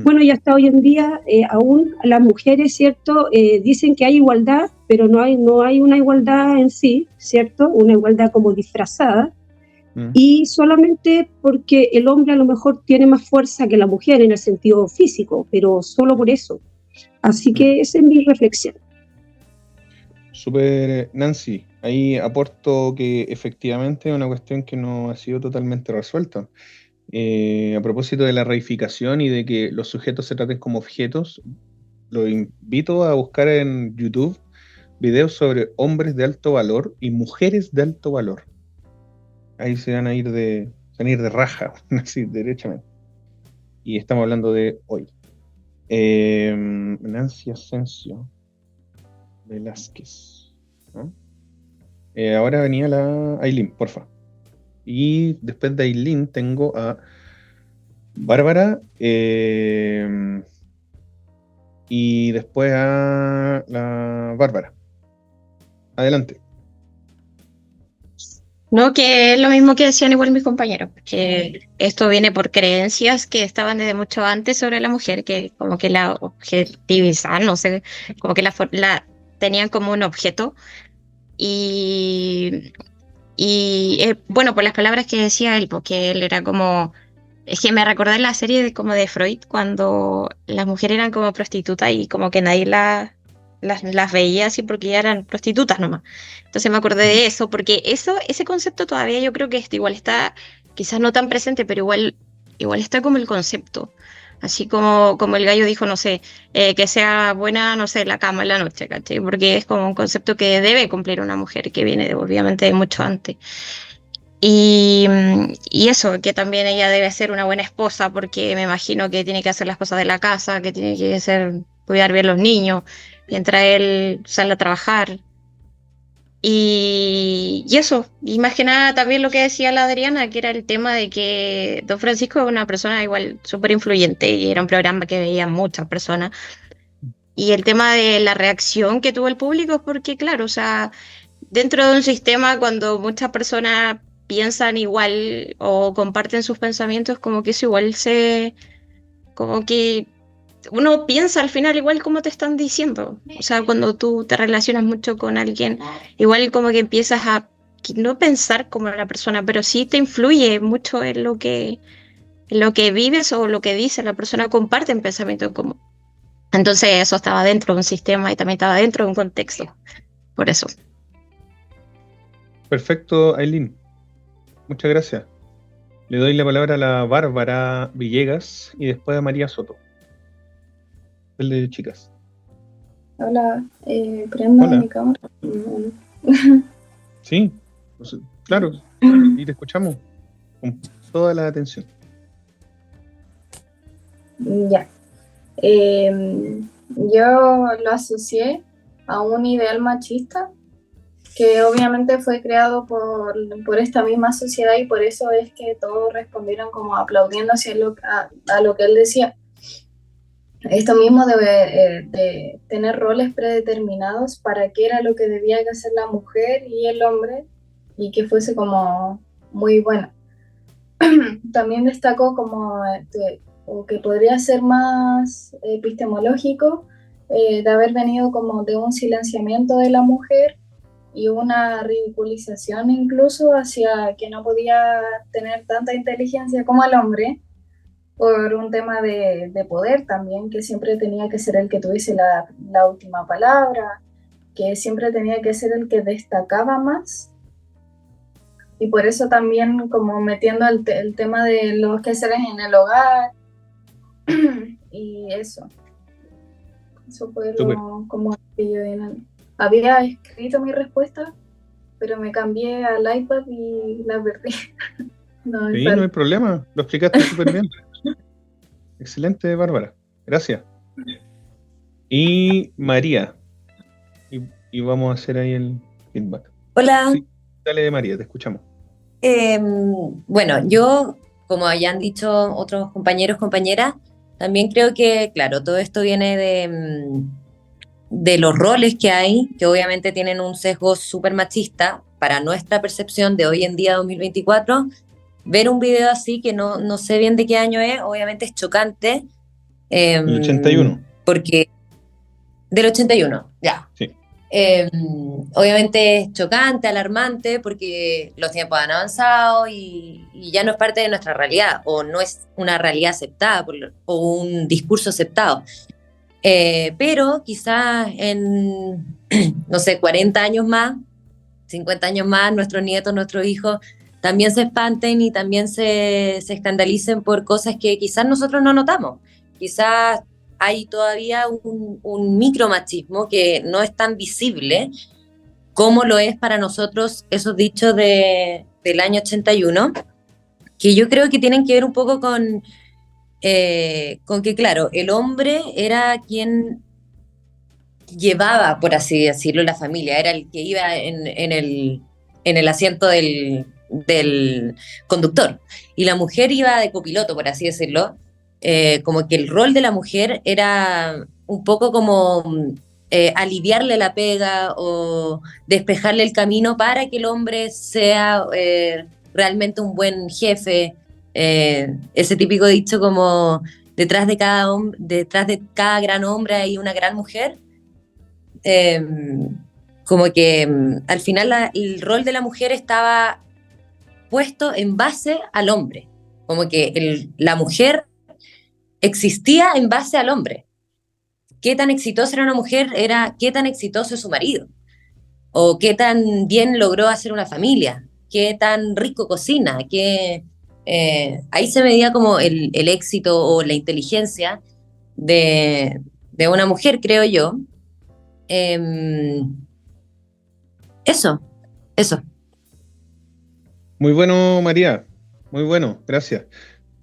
Bueno, y hasta hoy en día aún las mujeres, ¿cierto?, dicen que hay igualdad, pero no hay una igualdad en sí, ¿cierto?, una igualdad como disfrazada, y solamente porque el hombre a lo mejor tiene más fuerza que la mujer en el sentido físico, pero solo por eso. Así que esa es mi reflexión. Súper, Nancy. Ahí aporto que efectivamente es una cuestión que no ha sido totalmente resuelta. A propósito de la reificación y de que los sujetos se traten como objetos, lo invito a buscar en YouTube videos sobre hombres de alto valor y mujeres de alto valor. Ahí se van a ir de raja, así, derechamente. Y estamos hablando de hoy. Nancy Asensio Velázquez, ¿no? Ahora venía la Aileen, porfa. Y después de Aileen tengo a Bárbara y después a la Bárbara. Adelante. No, que es lo mismo que decían igual mis compañeros, que esto viene por creencias que estaban desde mucho antes sobre la mujer, que como que la objetivizaban, no sé, como que la tenían como un objeto. Y bueno, por las palabras que decía él, porque él era como... Es que me recordé la serie como de Freud, cuando las mujeres eran como prostitutas y como que nadie las veía así porque ya eran prostitutas nomás. Entonces me acordé de eso, porque ese concepto todavía yo creo que igual está, quizás no tan presente, pero igual está como el concepto. Así como el gallo dijo, no sé, que sea buena, no sé, la cama en la noche, ¿cachai? Porque es como un concepto que debe cumplir una mujer, que viene obviamente de mucho antes. Y eso, que también ella debe ser una buena esposa, porque me imagino que tiene que hacer las cosas de la casa, que tiene que cuidar bien los niños, mientras él sale a trabajar. Y eso, y más que nada también lo que decía la Adriana, que era el tema de que Don Francisco es una persona igual súper influyente y era un programa que veían muchas personas. Y el tema de la reacción que tuvo el público, porque claro, o sea, dentro de un sistema cuando muchas personas piensan igual o comparten sus pensamientos, como que eso igual como que uno piensa al final igual como te están diciendo. O sea, cuando tú te relacionas mucho con alguien, igual como que empiezas a no pensar como la persona, pero sí te influye mucho en lo que vives o lo que dice la persona, comparten pensamientos como. Entonces eso estaba dentro de un sistema y también estaba dentro de un contexto. Por eso. Perfecto, Aileen. Muchas gracias. Le doy la palabra a la Bárbara Villegas y después a María Soto. El de chicas. Hola, prendo Hola. mi cámara. Sí, pues, claro, y te escuchamos con toda la atención. Ya. Yo lo asocié a un ideal machista que obviamente fue creado por esta misma sociedad y por eso es que todos respondieron como aplaudiendo hacia a lo que él decía. Esto mismo de tener roles predeterminados para qué era lo que debía hacer la mujer y el hombre y que fuese como muy bueno. también destacó como o que podría ser más epistemológico, de haber venido como de un silenciamiento de la mujer y una ridiculización incluso hacia que no podía tener tanta inteligencia como el hombre, por un tema de poder también, que siempre tenía que ser el que tuviese la última palabra, que siempre tenía que ser el que destacaba más. Y por eso también como metiendo el tema de los quehaceres en el hogar y eso. Eso fue como que yo había escrito mi respuesta, pero me cambié al iPad y la perdí. No, Sí, no hay problema, lo explicaste súper bien. Excelente, Bárbara. Gracias. Y María. Y vamos a hacer ahí el feedback. Hola. Sí, dale, María, te escuchamos. Bueno, yo, como ya han dicho otros compañeros, compañeras, también creo que, claro, todo esto viene de los roles que hay, que obviamente tienen un sesgo súper machista para nuestra percepción de hoy en día, 2024. Ver un video así, que no sé bien de qué año es, obviamente es chocante. El 81. Porque del 81, ya. Sí. Obviamente es chocante, alarmante, porque los tiempos han avanzado y ya no es parte de nuestra realidad, o no es una realidad aceptada, o un discurso aceptado. Pero quizás en, no sé, 40 años más, 50 años más, nuestros nietos, nuestros hijos, también se espanten y también se escandalicen por cosas que quizás nosotros no notamos. Quizás hay todavía un micromachismo que no es tan visible como lo es para nosotros esos dichos del año 81, que yo creo que tienen que ver un poco con que, claro, el hombre era quien llevaba, por así decirlo, la familia, era el que iba en el asiento del conductor, y la mujer iba de copiloto, por así decirlo. Como que el rol de la mujer era un poco como aliviarle la pega o despejarle el camino para que el hombre sea realmente un buen jefe. Ese típico dicho como detrás de cada gran hombre hay una gran mujer. Como que al final el rol de la mujer estaba puesto en base al hombre, como que la mujer existía en base al hombre. Qué tan exitosa era una mujer era qué tan exitoso es su marido, o qué tan bien logró hacer una familia, qué tan rico cocina, ahí se medía como el éxito o la inteligencia de una mujer, creo yo. Eso. Muy bueno, María. Muy bueno, gracias.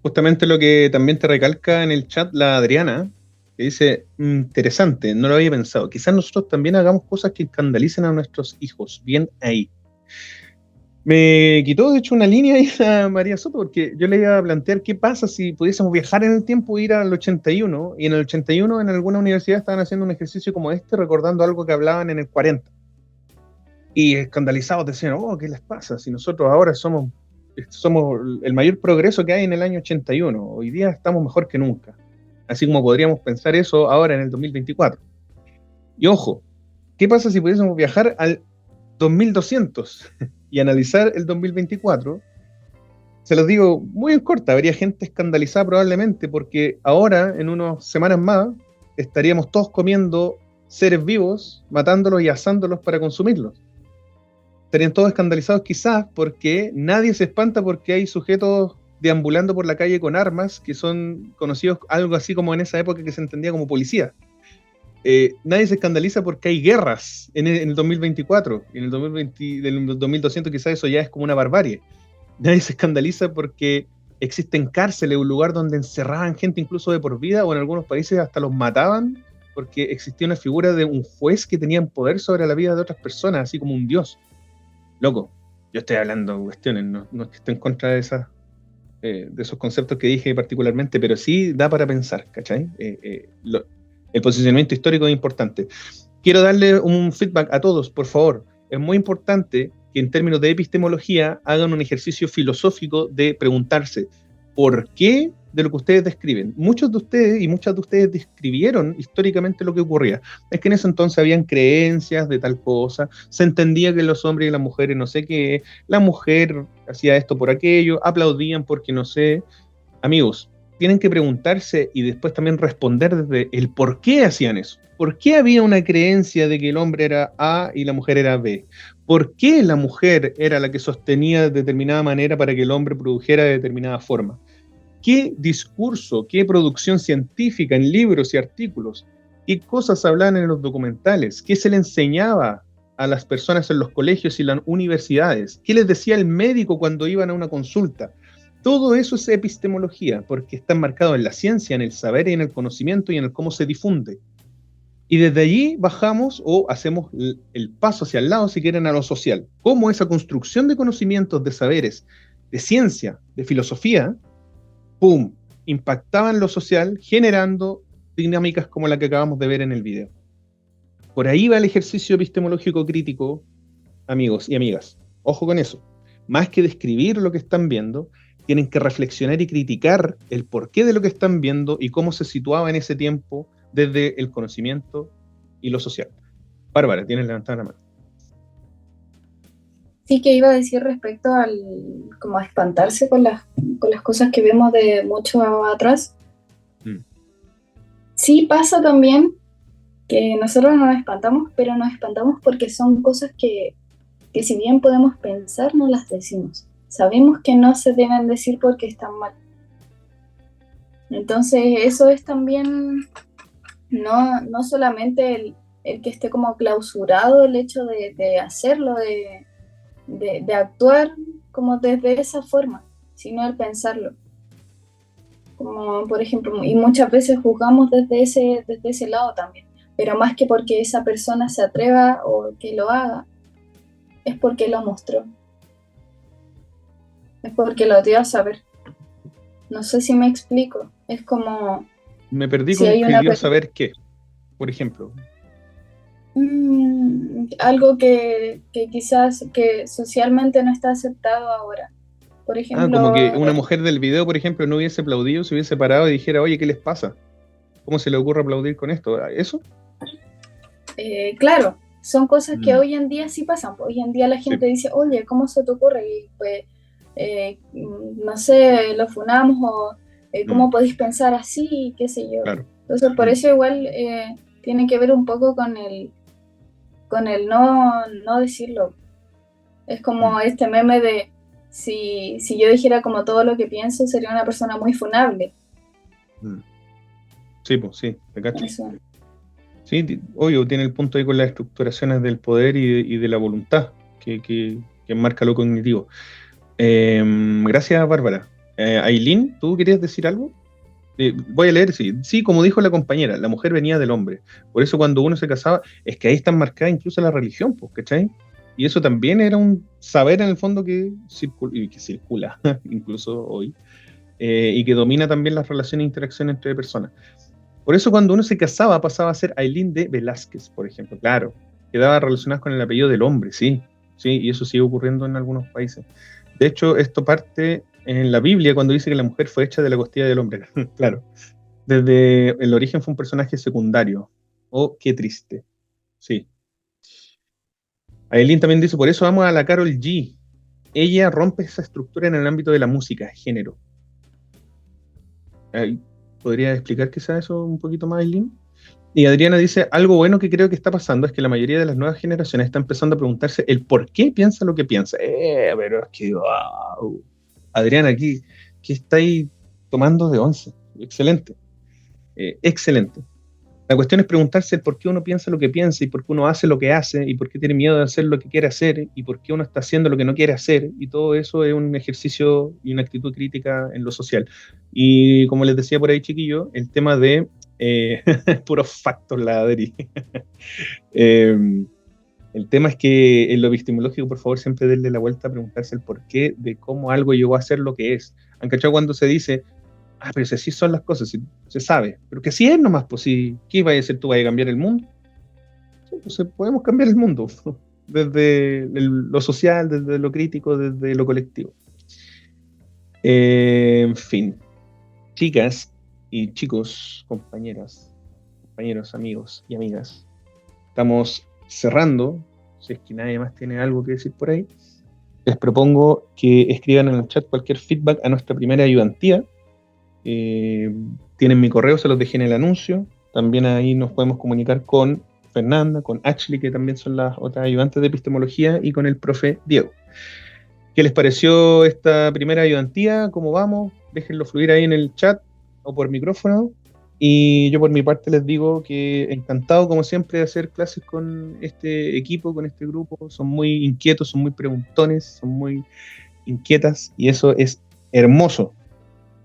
Justamente lo que también te recalca en el chat la Adriana, que dice, interesante, no lo había pensado. Quizás nosotros también hagamos cosas que escandalicen a nuestros hijos. Bien ahí. Me quitó, de hecho, una línea ahí a María Soto, porque yo le iba a plantear qué pasa si pudiésemos viajar en el tiempo e ir al 81, y en el 81 en alguna universidad estaban haciendo un ejercicio como este, recordando algo que hablaban en el 40. Y escandalizados decían, ¿qué les pasa? Si nosotros ahora somos el mayor progreso que hay en el año 81, hoy día estamos mejor que nunca. Así como podríamos pensar eso ahora en el 2024. Y ojo, ¿qué pasa si pudiésemos viajar al 2200 y analizar el 2024? Se los digo muy en corta, habría gente escandalizada probablemente, porque ahora, en unas semanas más, estaríamos todos comiendo seres vivos, matándolos y asándolos para consumirlos. Estarían todos escandalizados quizás porque nadie se espanta porque hay sujetos deambulando por la calle con armas que son conocidos algo así como en esa época que se entendía como policía. Nadie se escandaliza porque hay guerras en el 2024. En el 2200 quizás eso ya es como una barbarie. Nadie se escandaliza porque existen cárceles, un lugar donde encerraban gente incluso de por vida, o en algunos países hasta los mataban porque existía una figura de un juez que tenía poder sobre la vida de otras personas, así como un dios. Loco, yo estoy hablando de cuestiones, no es que esté en contra de esos conceptos que dije particularmente, pero sí da para pensar, ¿cachai? El posicionamiento histórico es importante. Quiero darle un feedback a todos, por favor. Es muy importante que en términos de epistemología hagan un ejercicio filosófico de preguntarse por qué de lo que ustedes describen. Muchos de ustedes y muchas de ustedes describieron históricamente lo que ocurría. Es que en ese entonces habían creencias de tal cosa, se entendía que los hombres y las mujeres no sé qué, la mujer hacía esto por aquello, aplaudían porque no sé. Amigos, tienen que preguntarse y después también responder desde el por qué hacían eso. ¿Por qué había una creencia de que el hombre era A y la mujer era B? ¿Por qué la mujer era la que sostenía de determinada manera para que el hombre produjera de determinada forma? ¿Qué discurso, qué producción científica en libros y artículos? ¿Qué cosas hablaban en los documentales? ¿Qué se le enseñaba a las personas en los colegios y las universidades? ¿Qué les decía el médico cuando iban a una consulta? Todo eso es epistemología, porque está enmarcado en la ciencia, en el saber y en el conocimiento y en el cómo se difunde. Y desde allí bajamos o hacemos el paso hacia el lado, si quieren, a lo social. Cómo esa construcción de conocimientos, de saberes, de ciencia, de filosofía, ¡pum!, impactaban lo social, generando dinámicas como la que acabamos de ver en el video. Por ahí va el ejercicio epistemológico crítico, amigos y amigas. Ojo con eso. Más que describir lo que están viendo, tienen que reflexionar y criticar el porqué de lo que están viendo y cómo se situaba en ese tiempo desde el conocimiento y lo social. Bárbara, tienes levantada la mano. Sí, que iba a decir respecto al como a espantarse con las cosas que vemos de mucho atrás. Sí pasa también que nosotros nos espantamos, pero nos espantamos porque son cosas que si bien podemos pensar, no las decimos. Sabemos que no se deben decir porque están mal. Entonces eso es también no solamente el que esté como clausurado el hecho de hacerlo, de actuar como desde esa forma, sino el pensarlo. Como por ejemplo, y muchas veces juzgamos desde ese lado también, pero más que porque esa persona se atreva o que lo haga, es porque lo mostró. Es porque lo dio a saber. No sé si me explico. Es como... Me perdí con que dio a saber qué, por ejemplo. Algo que quizás que socialmente no está aceptado ahora. Por ejemplo... como que una mujer del video, por ejemplo, no hubiese aplaudido, se hubiese parado y dijera, oye, ¿qué les pasa? ¿Cómo se le ocurre aplaudir con esto? ¿Eso? Claro, son cosas que hoy en día sí pasan. Hoy en día la gente dice, oye, ¿cómo se te ocurre? Y pues, no sé, lo funamos o ¿cómo podéis pensar así? Qué sé yo. Claro. Entonces, por eso igual tiene que ver un poco con el no decirlo. Es como este meme de si yo dijera como todo lo que pienso, sería una persona muy funable. Sí, pues sí, te cacho. Eso. Sí, obvio, tiene el punto ahí con las estructuraciones del poder y de la voluntad, que enmarca lo cognitivo. Gracias, Bárbara. Aileen, ¿tú querías decir algo? Voy a leer, sí, como dijo la compañera, la mujer venía del hombre. Por eso cuando uno se casaba, es que ahí está marcada incluso la religión, pues, ¿cachai? Y eso también era un saber en el fondo que circula incluso hoy, y que domina también las relaciones e interacciones entre personas. Por eso cuando uno se casaba pasaba a ser Aileen de Velázquez, por ejemplo, claro, quedaba relacionado con el apellido del hombre, sí, y eso sigue ocurriendo en algunos países. De hecho, esto parte en la Biblia cuando dice que la mujer fue hecha de la costilla del hombre, claro, desde el origen fue un personaje secundario. Oh, qué triste, sí. Aileen también dice, por eso vamos a la Karol G. Ella rompe esa estructura en el ámbito de la música, género. ¿Podría explicar quizá eso un poquito más, Aileen? Y Adriana dice, algo bueno que creo que está pasando es que la mayoría de las nuevas generaciones está empezando a preguntarse el por qué piensa lo que piensa. Pero es que, wow. Adriana, aquí, ¿qué estáis tomando de once? Excelente. Excelente. La cuestión es preguntarse el por qué uno piensa lo que piensa y por qué uno hace lo que hace y por qué tiene miedo de hacer lo que quiere hacer y por qué uno está haciendo lo que no quiere hacer, y todo eso es un ejercicio y una actitud crítica en lo social. Y como les decía por ahí, chiquillo, el tema de puros factos, la Adri. El tema es que en lo epistemológico, por favor, siempre denle la vuelta a preguntarse el porqué de cómo algo llegó a ser lo que es. ¿Han cachado cuando se dice, pero si así son las cosas, si se sabe, pero que así es nomás, pues si, ¿qué vaya a hacer tú? ¿Vaya a cambiar el mundo? Sí, pues podemos cambiar el mundo. desde lo social, desde lo crítico, desde lo colectivo. En fin, chicas y chicos, compañeros, amigos y amigas, estamos cerrando. Si es que nadie más tiene algo que decir por ahí, les propongo que escriban en el chat cualquier feedback a nuestra primera ayudantía. Tienen mi correo, se los dejé en el anuncio. También ahí nos podemos comunicar con Fernanda, con Ashley, que también son las otras ayudantes de epistemología, y con el profe Diego. ¿Qué les pareció esta primera ayudantía? ¿Cómo vamos? Déjenlo fluir ahí en el chat o por micrófono. Y yo por mi parte les digo que encantado, como siempre, de hacer clases con este equipo, con este grupo. Son muy inquietos, son muy preguntones, son muy inquietas, y eso es hermoso.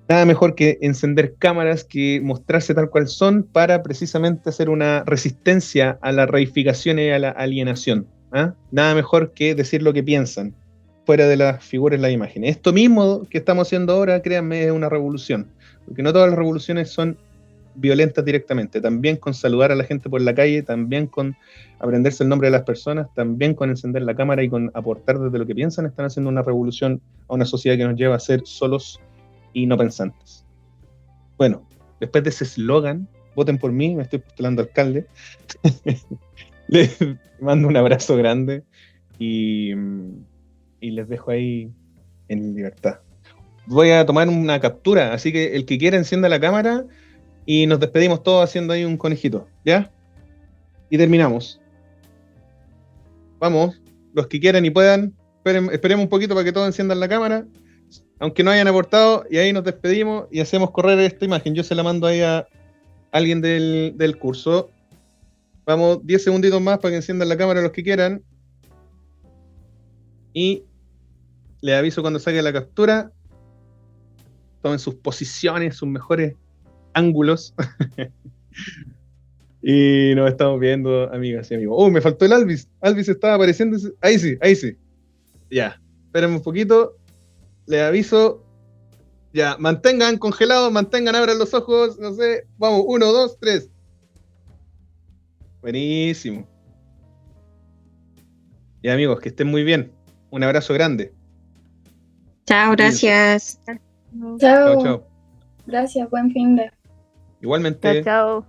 Nada mejor que encender cámaras, que mostrarse tal cual son, para precisamente hacer una resistencia a la reificación y a la alienación. ¿Ah? Nada mejor que decir lo que piensan, fuera de las figuras y las imágenes. Esto mismo que estamos haciendo ahora, créanme, es una revolución, porque no todas las revoluciones son violentas directamente. También con saludar a la gente por la calle, también con aprenderse el nombre de las personas, también con encender la cámara y con aportar desde lo que piensan, están haciendo una revolución a una sociedad que nos lleva a ser solos y no pensantes. Bueno, después de ese eslogan, voten por mí, me estoy postulando alcalde. Les mando un abrazo grande y les dejo ahí en libertad. Voy a tomar una captura, así que el que quiera encienda la cámara y nos despedimos todos haciendo ahí un conejito, ¿ya? Y terminamos. Vamos, los que quieran y puedan, esperemos un poquito para que todos enciendan la cámara, aunque no hayan aportado, y ahí nos despedimos y hacemos correr esta imagen. Yo se la mando ahí a alguien del curso. Vamos, 10 segunditos más para que enciendan la cámara los que quieran. Y les aviso cuando salga la captura. Tomen sus posiciones, sus mejores ángulos. Y nos estamos viendo, amigas y amigos. Oh, me faltó el Alvis. Alvis estaba apareciendo. Ahí sí, ahí sí. Ya, espérenme un poquito. Les aviso. Ya, mantengan congelados, abran los ojos. No sé, vamos, 1, 2, 3. Buenísimo. Ya, amigos, que estén muy bien. Un abrazo grande. Chao, gracias. Chao. Chao. Gracias, buen fin de. Igualmente. Chao.